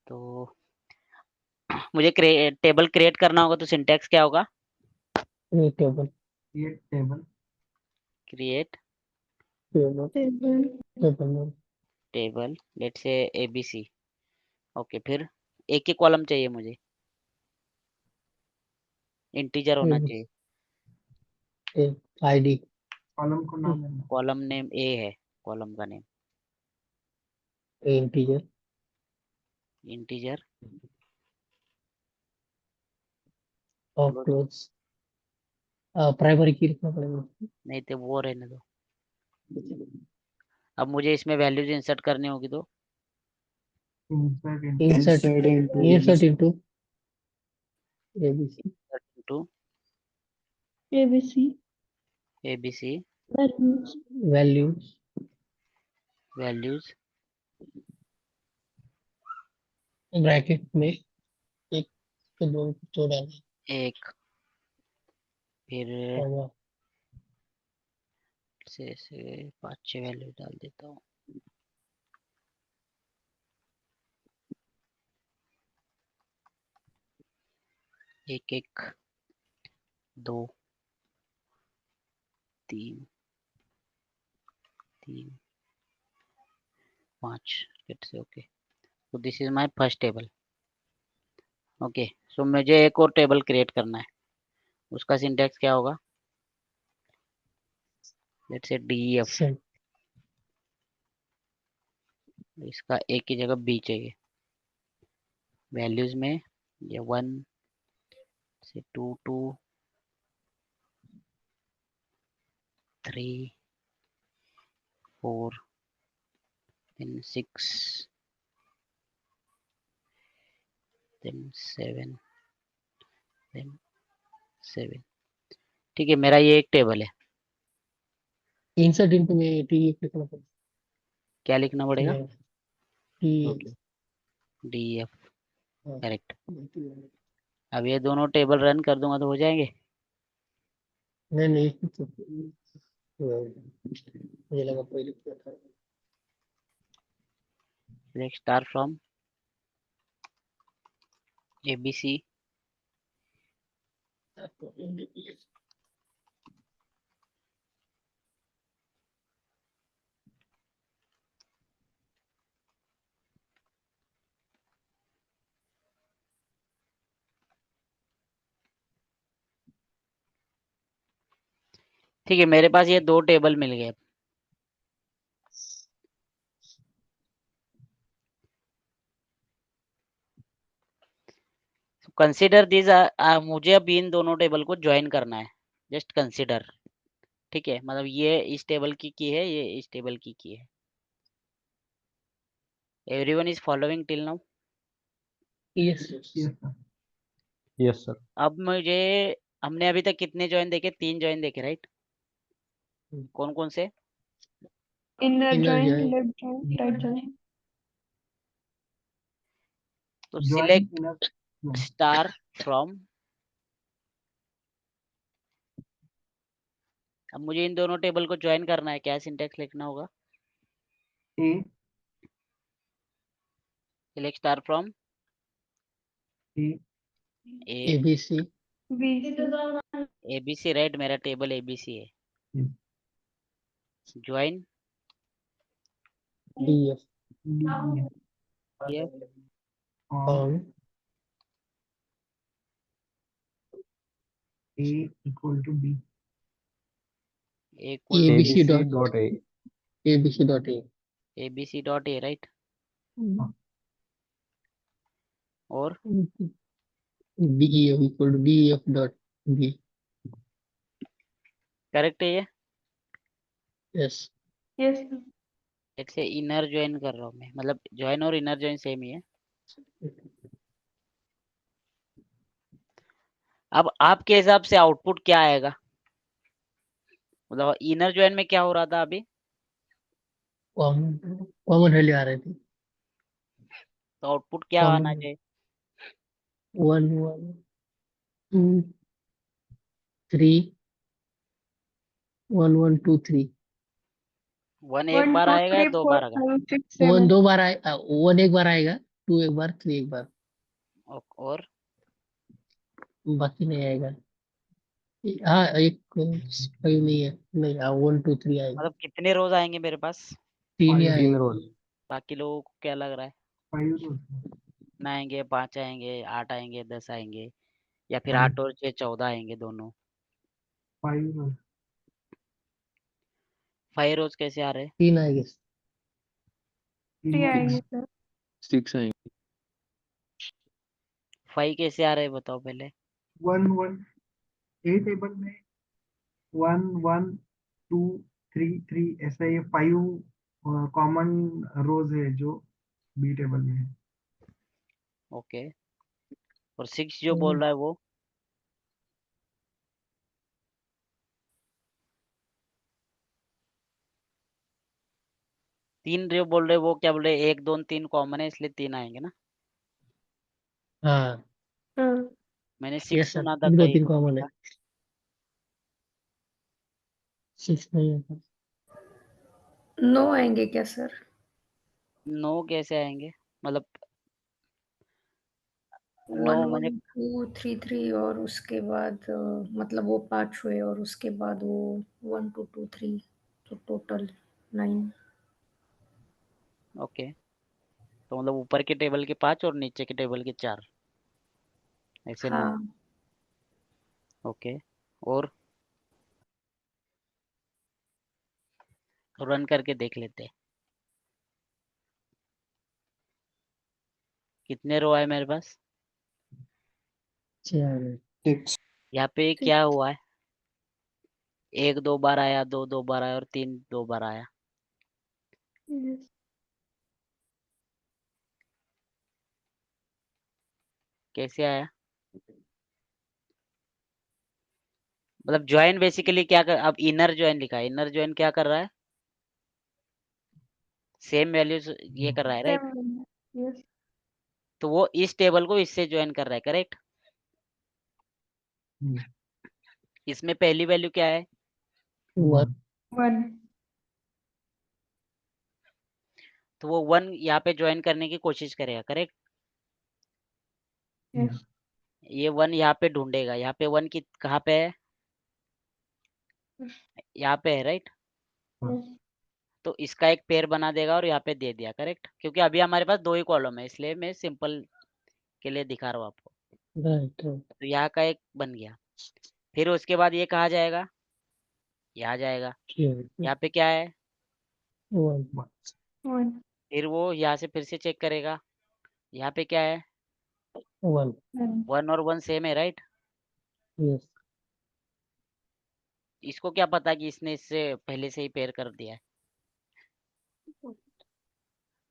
तो मुझे टेबल क्रिएट करना होगा तो सिंटैक्स क्या होगा? ये table create table create table table table table let's say ABC। Okay, फिर एक ही कॉलम चाहिए मुझे, इंटीजर होना चाहिए। आईडी कॉलम को नाम देना, कॉलम नेम A है, कॉलम का नेम इंटीजर इंटीजर और क्लोज प्राइमरी की लिखना पड़ेगा नहीं तो वो रहने दो। अब मुझे इसमें वैल्यूज इंसर्ट करनी होगी तो insert insert Insert into insert ABC. into ABC to ABC ABC values values values bracket में एक से दो डालना एक, फिर होगा से 5 6 वैल्यू डाल देता हूँ। एक एक 2 3 3 5 फिर से। ओके, तो this is my first table. Okay, so मुझे एक और टेबल क्रिएट करना है, उसका सिंटैक्स क्या होगा? लेट्स से DEF, सेम इसका एक की जगह B चाहिए। वैल्यूज में ये 1 से 2 2 3 4 then 6 then 7 then 7। ठीक है, मेरा ये एक टेबल है। insert into में TF लिखना क्या लिखना पड़ेगा? पड़ेगा TF ओके, DEF हाँ, करेक्ट। अब ये दोनों टेबल रन कर दूंगा तो हो जाएंगे। नहीं नहीं मुझे लगा पहले क्या था लेट्स स्टार्ट फ्रॉम ABC। ठीक है, मेरे पास ये दो टेबल मिल गए। कंसीडर दिस, मुझे अब इन दोनों टेबल को ज्वाइन करना है, जस्ट कंसीडर, ठीक है, मतलब ये इस टेबल की है, ये इस टेबल की है। Everyone is following till now? Yes Yes, sir. Yes sir. अब मुझे, हमने अभी तक कितने ज्वाइन देखे? 3 ज्वाइन देखे, राइट? कौन कौन से? Inner Inner join, join. left join, right join. तो Join select inner join. Star from, अब मुझे इन दोनों टेबल को ज्वाइन करना है, क्या सिंटेक्स लिखना होगा? A, select star from A, A, ABC. B, ABC, right? मेरा टेबल एबीसी है। yes, join DF. D, ये on On A equal to B. Equal to ABC ABC dot dot A. ABC dot A. ABC dot A, right? और DEF equal to DEF dot B. Correct है ये? Yes. yes, sir. एक से inner join कर रहा हूँ मैं, मतलब ज्वाइन और इनर ज्वाइन सेम ही है। अब आपके हिसाब से आउटपुट क्या आएगा? मतलब इनर ज्वाइन में क्या हो रहा था अभी? कॉमन वैल्यू आ रही थी। तो आउटपुट क्या Common आना value. चाहिए? 1 1 2 3 1 1 2 3. 1 एक 1, बार 2, आएगा या 3, 2 4, बार आएगा? 5, 6, 1 7. 2 बार आएगा, 1 एक बार आएगा, 2 एक बार, 3 एक बार, और बाकी नहीं आएगा। हाँ एक 5 नहीं है, नहीं 1 2 3 आएगा, मतलब कितने रोज आएंगे मेरे पास? 3 ही 5, 3 आएगा। रोज। बाकी लोगों को क्या लग रहा है? 5 rows. कितना आएंगे? 5 आएंगे, 8 आएंगे, 10 आएंगे, या फिर 5, 8 और 6 14 आएंगे दोनों? 5 rows. 5 रोज कैसे आ रहे हैं? 3 आएगा। 3 आएंगे सर। 6 आएंगे। 5 कैसे आ रहे हैं बताओ पहले? 1 1 A टेबल में 1 1 2 3 3 ऐसा ये 5 कॉमन रोज है जो बी टेबल में है। ओके, और 6 जो बोल रहा है वो? तीन जो बोल रहे हैं वो क्या बोल रहे हैं? 1 2 3 कॉमन है इसलिए 3 आएंगे ना? हाँ हाँ, मैंने 6 यस सर, सुना था 1 2 कहीं 3 कुछ कॉमन है, लिखा। 6 नहीं है सर। 9 आएंगे क्या सर? 9 कैसे आएंगे? मतलब 9 1 मैंने 1 2 3 3 और उसके बाद मतलब वो 5 हुए और उसके बाद वो 1 2 2 3 तो टोटल 9। ओके, तो मतलब ऊपर के टेबल के 5 और नीचे के टेबल के 4, ऐसे 9। हाँ ओके, और रन करके देख लेते हैं कितने रो आए मेरे पास। 6 आएगा। 6. यहाँ पे क्या हुआ है? 1 2 बार आया, 2 2 बार आया और 3 2 बार आया। yes, कैसे आया? मतलब ज्वाइन बेसिकली क्या कर, अब इनर ज्वाइन लिखा है, इनर ज्वाइन क्या कर रहा है? सेम वैल्यूज ये कर रहा है, राइट? same, yes, तो वो इस टेबल को इससे ज्वाइन कर रहा है, करेक्ट? हम्म, इसमें पहली वैल्यू क्या है? 1 1, तो वो 1 यहाँ पे ज्वाइन करने की कोशिश करेगा, करेक्ट? yes, ये 1 यहाँ पे ढूंढेगा, यहाँ पे 1 की कहाँ पे है? यहाँ पे है, राइट? yes, तो इसका एक पेयर बना देगा और यहाँ पे दे दिया, करेक्ट? क्योंकि अभी हमारे पास 2 ही कॉलम है, इसलिए मैं सिंपल के लिए दिखा रहा हूँ आपको। Right right. तो यहाँ का एक बन गया। फिर उसके बाद ये कहाँ जाएगा? यहाँ जाएगा। यहाँ पे क्या है? 1 1, फिर वो यहाँ से फिर से चेक करेगा। यहाँ पे क्या है? 1. 1 और 1 सेम है, राइट? Yes. इसको क्या पता कि इसने इससे पहले से ही पेयर कर दिया है?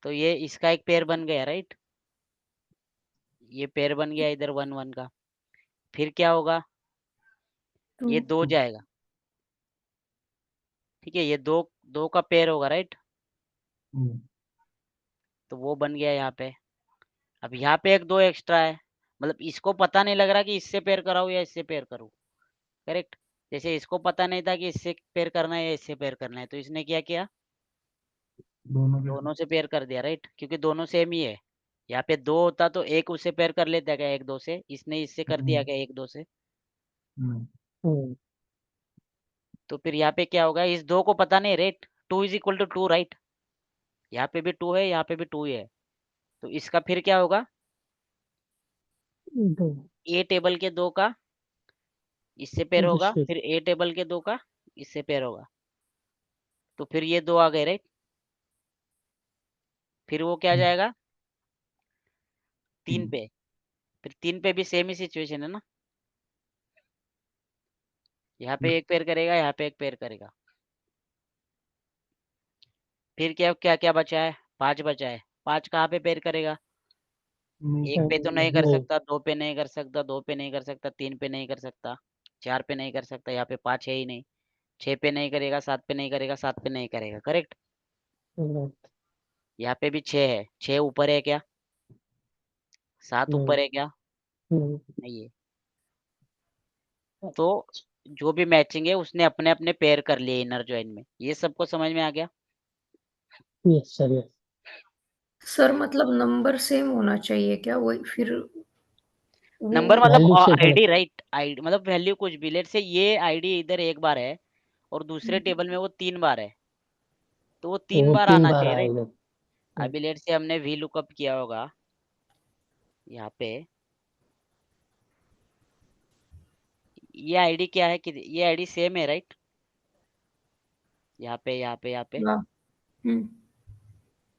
तो ये इसका एक पेयर बन गया, राइट? ये पेयर बन गया इधर 1 1 का। फिर क्या होगा? ये 2 जाएगा, ठीक है? ये 2 का पेयर होगा, राइट? तो वो बन गया यहाँ पे। अब यहाँ पे एक 2 एक्स्ट्रा है, मतलब इसको पता नहीं लग रहा कि इससे पेयर कराऊँ या इससे पेयर करूँ, करेक्ट? जैसे इसको पता नहीं था कि इससे पेयर करना है या इससे पेयर करना है, तो इसने क्या किया? दोनों से पेयर कर दिया, राइट? क्योंकि दोनों सेम ही है। यहाँ पे 2 होता तो एक उससे पेयर कर लेता क्या 1 2 से, इसने इससे कर दिया क्या 1 2 से? Hmm. तो फिर यहाँ पे क्या होगा? इस 2 को पता नहीं, right? 2 is equal to 2, right? यहाँ पे भी 2 है, यहाँ पे भी 2 ही है, तो इसका फिर क्या होगा? 2. ए टेबल के 2 का इससे पेयर होगा, Understood. फिर ए टेबल के 2 का इससे पेयर होगा, तो फिर ये 2 आ गए, राइट? फिर वो क्या जाएगा? 3 पे। फिर 3 पे भी सेम ही सिचुएशन है ना? यहाँ पे एक पेयर करेगा, यहाँ पे एक पेयर करेगा। फिर क्या क्या क्या बचा है? 5 बचा है। 5 कहाँ पे पेयर करेगा? 1 पे तो नहीं कर No. सकता, 2 पे नहीं कर सकता, 2 पे नहीं कर सकता, 3 पे नहीं कर सकता, 4 पे नहीं कर सकता, यहाँ पे 5 है ही नहीं। 6 पे नहीं करेगा, 7 पे नहीं करेगा, 7 पे नहीं करेगा, करेक्ट? Right. यहाँ पे भी 6 है। 6 ऊपर है क्या? 7 No. ऊपर है क्या? No. नहीं है। तो जो भी मैचिंग है उसने अपने अपने पेयर कर लिए इनर जॉइन में। ये सबको समझ में आ गया? Yes, sir. Yes. सर मतलब नंबर सेम होना चाहिए क्या? वही फिर नंबर वो मतलब Value same होना आईडी, राइट? आईडी मतलब वैल्यू कुछ भी। लेट से ये आईडी इधर एक बार है और दूसरे टेबल में वो 3 बार है, तो वो 3 वो बार 3 आना बार चाहिए, राइट? आएगा. अभी लेट से हमने वी लुकअप किया होगा यहाँ पे। ये आईडी क्या है कि ये आईडी सेम है, राइट? यहाँ पे यहाँ पे यहाँ पे। हाँ, हम्म,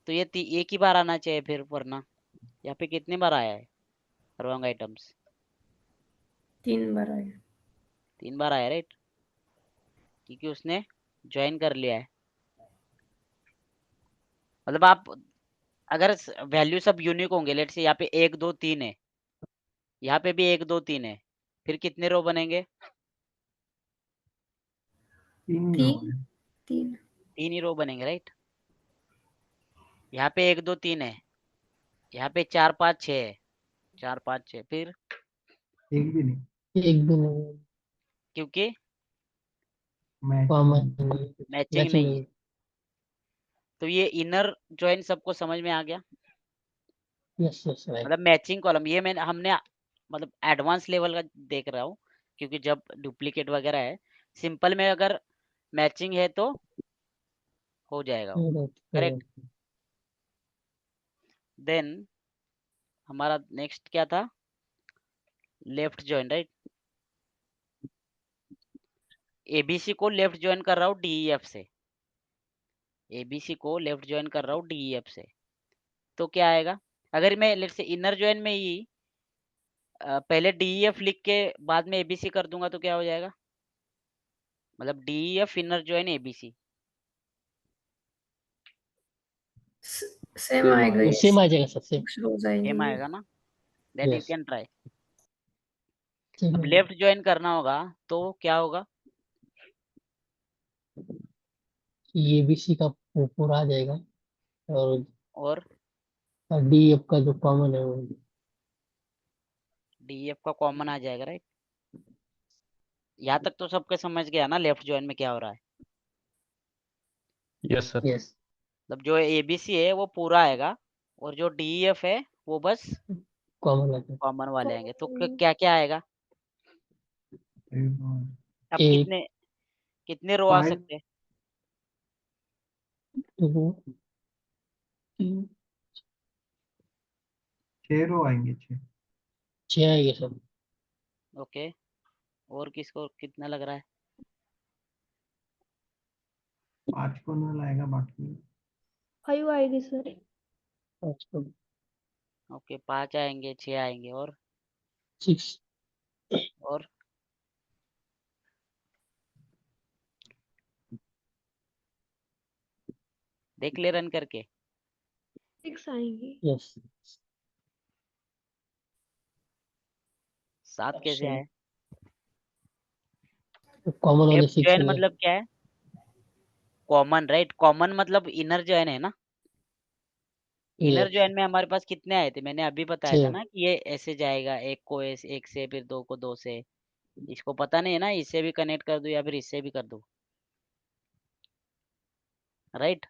तो ये एक ही बार आना चाहिए फिर, वरना यहाँ पे कितनी बार आया है रॉन्ग आइटम्स? 3 बार आया। 3 बार आया, राइट? क्योंकि उसने ज्वाइन कर लिया है। मतलब आप अगर वैल्यू सब यूनिक होंगे, लेट से यहाँ पे 1 2 3 है, यहाँ पे भी 1 2 3 है, फिर कितने रो बनेंगे? 3 3 3 3 ही रो बनेंगे, राइट? यहाँ पे 1 2 3 है, यहाँ पे 4 5 6 है, 4 5 6, फिर एक भी नहीं, एक भी नहीं. क्योंकि Common. मैचिंग Matching नहीं है। नहीं. तो ये इनर जॉइन सबको समझ में आ गया? Yes, yes, right. मतलब मैचिंग कॉलम ये मैंने हमने मतलब एडवांस लेवल का देख रहा हूँ, क्योंकि जब डुप्लीकेट वगैरह है, सिंपल में अगर मैचिंग है तो हो जाएगा वो, Right. करेक्ट? देन हमारा नेक्स्ट क्या था? Left join, right? एबीसी को लेफ्ट जॉइन कर रहा हूँ डीईएफ से। एबीसी को लेफ्ट जॉइन कर रहा हूँ डीईएफ से, तो क्या आएगा? अगर मैं लेट्स से इनर जॉइन में ही पहले डीईएफ लिख के बाद में एबीसी कर दूंगा तो क्या हो जाएगा? मतलब DEF inner join ABC same आएगा ये। सेम आ जाएगा सर. सेम. 6 रोज आएंगे सेम ये। आएगा ना? Then you Yes. Can try. Same अब आएगा. लेफ्ट जॉइन करना होगा तो क्या होगा? ये भी सी का पूरा आ जाएगा. और और डीएफ का जो कॉमन है वो. डीईएफ का कॉमन आ जाएगा, राइट? यहाँ तक तो सबके समझ गया ना लेफ्ट जॉइन में क्या हो रहा है? Yes sir. Yes. मतलब जो एबीसी है वो पूरा आएगा और जो डीईएफ है वो बस कॉमन आ जाएगा. कॉमन वाले आएंगे। तो क्या क्या आएगा? अब एक, कितने कितने रो आ 5 सकते हैं? 2, 3, 6 रो आएंगे, 6 6 आएंगे सर. ओके, और किसको कितना लग रहा है? 5 को न लाएगा बाकी 5 आएगी सर. 5 को ओके 5 आएंगे, 6 आएंगे और 6 और देख ले रन करके। 6 आएंगी। यस 7 कैसे आए? कॉमन वाले लेफ्ट 6 जॉइन है ना। मतलब क्या है? Common, right? कॉमन मतलब इनर जॉइन है ना। इनर यस जॉइन में हमारे पास कितने आए थे? मैंने अभी बताया था 6 ना कि ये ऐसे जाएगा, एक को एक से, फिर 2 को 2 से। इसको पता नहीं है ना, इससे भी कनेक्ट कर दूं या फिर इससे भी कर दूं, राइट?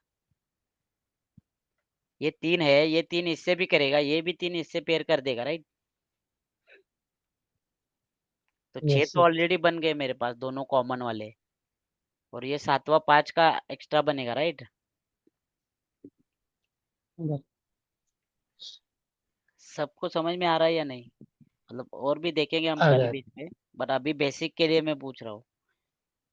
ये 3 है, ये 3 इससे भी करेगा, ये भी 3 इससे पेयर कर देगा, राइट? तो 6 यस तो ऑलरेडी बन गए मेरे पास, दोनों कॉमन वाले। और ये 7वां 5 का एक्स्ट्रा बनेगा, राइट? सबको समझ में आ रहा है या नहीं? मतलब और भी देखेंगे हम आ कल गया। बीच में, बट अभी बेसिक के लिए मैं पूछ रहा हूँ।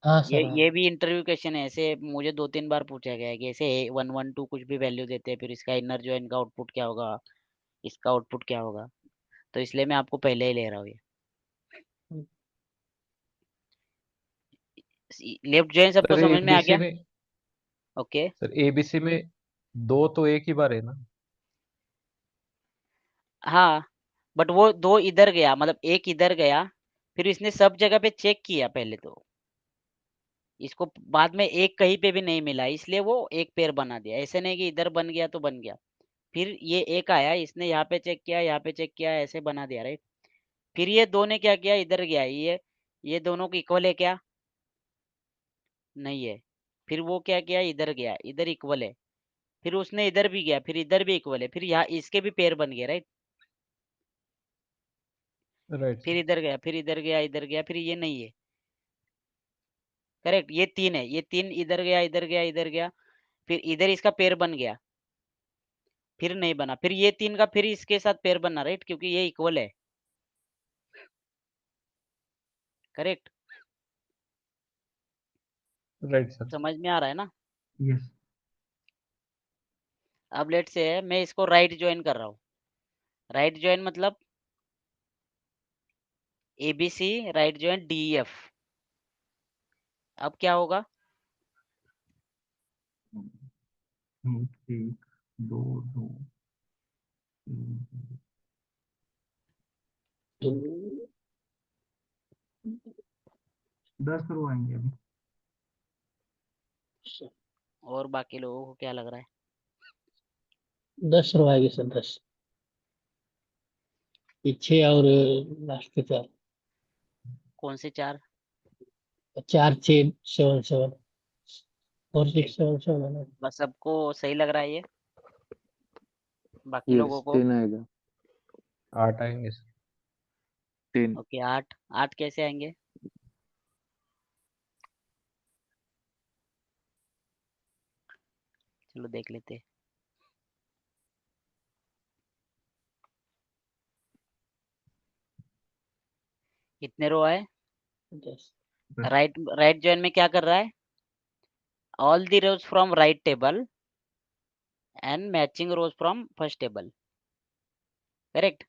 हाँ ये सर हाँ ये भी इंटरव्यू क्वेश्चन है, ऐसे मुझे 2-3 बार पूछा गया है कि ऐसे 1 1 2 कुछ भी वैल्यू देते हैं, फिर इसका इनर जॉइन का आउटपुट क्या होगा, इसका आउटपुट क्या होगा। तो इसलिए मैं आपको पहले ही ले रहा हूँ ये। लेफ्ट जॉइन सबको सर समझ में आ एबीसी गया? में ओके। सर एबीसी में 2 तो एक ही बार है ना। हाँ, बट वो 2 इधर गया, मतलब एक इधर गया, फिर इसने सब जगह पे चेक किया पहले तो। इसको बाद में एक कहीं पे भी नहीं मिला, इसलिए वो एक पेयर बना दिया। ऐसे नहीं कि इधर बन गया तो बन गया। फिर ये एक आया, इसने यहाँ पे चेक किया, यहाँ पे चेक किया, ऐसे बना दिया, राइट? फिर ये 2 ने क्या किया, इधर गया, ये दोनों को इक्वल है क्या? नहीं है। फिर वो क्या किया, इधर गया, इधर इक्वल है। फिर उसने इधर भी गया, फिर इधर भी इक्वल है, फिर यहाँ इसके भी पेयर बन गए, राइट? राइट फिर सर। इधर गया, फिर इधर गया, इधर गया, फिर ये नहीं है। करेक्ट, ये 3 है, ये 3 इधर गया, इधर गया, इधर गया, फिर इधर इसका पेयर बन गया, फिर नहीं बना, फिर ये 3 का फिर इसके साथ पेयर बना, राइट? क्योंकि ये इक्वल है। करेक्ट? Right sir. समझ में आ रहा है ना? यस अब लेट से मैं इसको राइट ज्वाइन कर रहा हूँ। राइट ज्वाइन मतलब एबीसी राइट ज्वाइन डीईएफ। अब क्या होगा? 1 2 2 3 10 रो आएंगे अभी। और बाकी लोगों को क्या लग रहा है? 10 रो आएगी सर 10 पीछे और लास्ट के 4 कौन से 4? 4 6 7 7 और 6 7 7 है ना। बस सबको सही लग रहा है ये? बाकी लोगों यस को? 10 आएगा 8 आएंगे सर। 10 ओके 8 8 कैसे आएंगे? चलो देख लेते हैं। कितने रो आए? 10 राइट राइट जॉइन में क्या कर रहा है? All the rows from right table and matching rows from first table. Correct?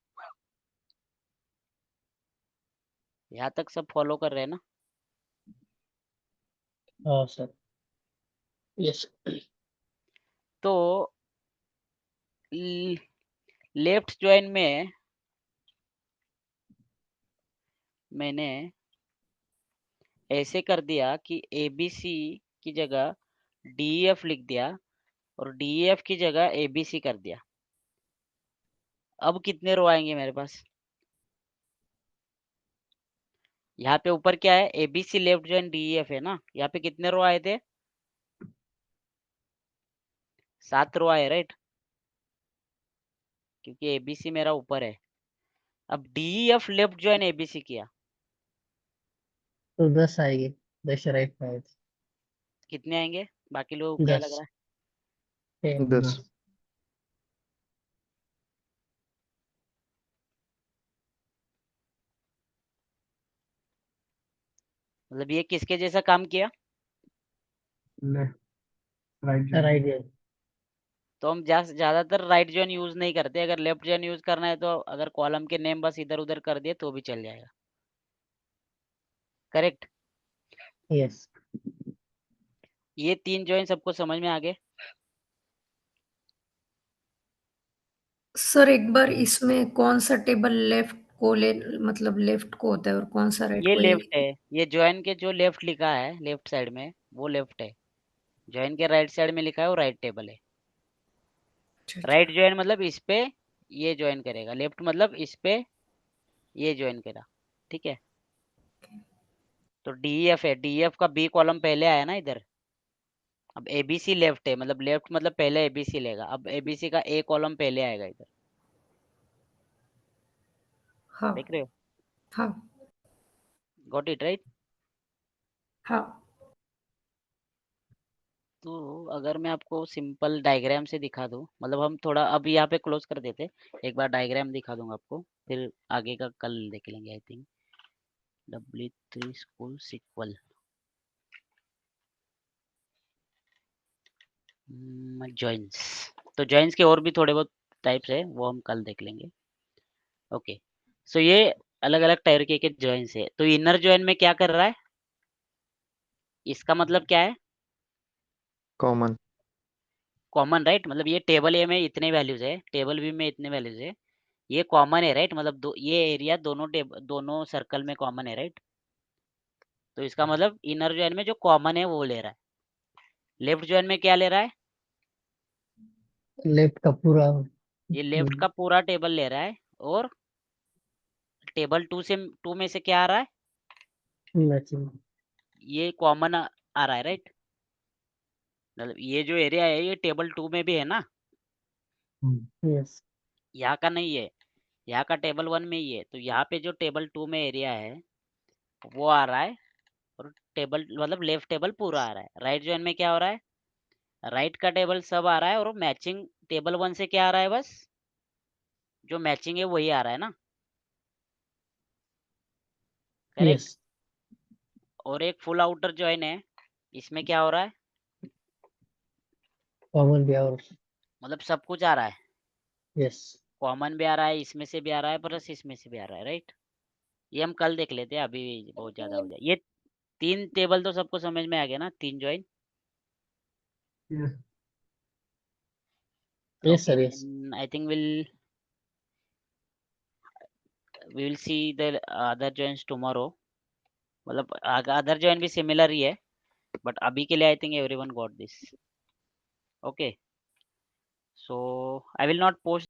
यहाँ तक सब फॉलो कर रहे हैं ना? हाँ सर यस तो लेफ्ट जॉइन में मैंने ऐसे कर दिया कि एबीसी की जगह डीईएफ लिख दिया और डीईएफ की जगह एबीसी कर दिया। अब कितने रो आएंगे मेरे पास? यहाँ पे ऊपर क्या है? एबीसी लेफ्ट जॉइन डीईएफ है ना। यहाँ पे कितने रो आए थे? 7 रो आए, राइट? क्योंकि एबीसी मेरा ऊपर है। अब डीईएफ लेफ्ट जॉइन एबीसी किया, तो 10 आएगी 10 राइट में आएगी कितने आएंगे? बाकी लोगों को क्या लग 10 रहा है? 10 10 मतलब ये किसके जैसा काम किया? लेफ्ट राइट राइट जाएंगे। है तो हम ज्यादातर राइट जॉइन यूज नहीं करते। अगर लेफ्ट जॉइन यूज करना है तो अगर कॉलम के नेम बस इधर उधर कर दिए तो भी चल जाएगा। करेक्ट। यस ये 3 जॉइन सबको समझ में आ गए? सर एक बार इसमें कौन सा टेबल लेफ्ट को ले मतलब लेफ्ट को होता है और कौन सा राइट ये को? लेफ्ट है। ये जॉइन के जो लेफ्ट लिखा है लेफ्ट साइड में वो लेफ्ट है। जॉइन के राइट साइड में लिखा है वो राइट टेबल है। अच्छा, अच्छा। राइट जॉइन मतलब इस पे ये जॉइन करेगा, लेफ्ट मतलब इस पे ये जॉइन करेगा। ठीक है। तो डीएफ है, डीएफ का बी कॉलम पहले आया ना इधर। अब एबीसी लेफ्ट है, मतलब लेफ्ट मतलब पहले एबीसी लेगा। अब एबीसी का ए कॉलम पहले आएगा इधर। हाँ देख रहे हो? हाँ गॉट इट राइट? हाँ। तो अगर मैं आपको सिंपल डायग्राम से दिखा दूं, मतलब हम थोड़ा अब यहाँ पे क्लोज कर देते, एक बार डायग्राम दिखा दूंगा आपको, फिर आगे का कल देख लेंगे I think. W3 school sequel joins. तो जॉइंस के और भी थोड़े बहुत टाइप्स है, वो हम कल देख लेंगे। ओके। सो ये अलग अलग तरीके के जॉइंस है। तो इनर जॉइन में क्या कर रहा है, इसका मतलब क्या है? कॉमन। Common right. मतलब ये टेबल ए में इतने वैल्यूज है, टेबल बी में इतने वैल्यूज है, ये कॉमन है राइट। मतलब ये एरिया दोनों सर्कल में कॉमन है राइट। तो इसका मतलब इनर जॉइन में जो कॉमन है वो ले रहा है। लेफ्ट जॉइन में क्या ले रहा है? लेफ्ट का पूरा ये लेफ्ट का पूरा टेबल ले रहा है। और टेबल टू में से क्या आ रहा है? मैचिंग। ये कॉमन आ रहा है राइट। मतलब ये जो एरिया है ये टेबल 2 में भी है ना, यस यहाँ का नहीं है, यहाँ का टेबल 1 में ही है। तो यहाँ पे जो टेबल 2 में एरिया है वो आ रहा है, और टेबल मतलब लेफ्ट टेबल पूरा आ रहा है। राइट जॉइन में क्या हो रहा है, राइट का टेबल सब आ रहा है, और मैचिंग टेबल 1 से क्या आ रहा है, बस जो मैचिंग है वही आ रहा है ना। करेक्ट। यस और एक फुल आउटर जॉइन है, इसमें क्या हो रहा है, कॉमन भी और मतलब सब कुछ आ रहा है। यस कॉमन भी आ रहा है, इसमें से भी आ रहा है, प्लस इसमें से भी आ रहा है राइट। ये हम कल देख लेते हैं, अभी बहुत ज्यादा हो जाए। ये 3 टेबल तो सबको समझ में आ गया ना, 3 join. Yes. Yes Okay, sir yes then I think we will see the other joins tomorrow. मतलब अदर जॉइन भी सिमिलर ही है, बट अभी के लिए I think everyone got this. Okay, so I will not post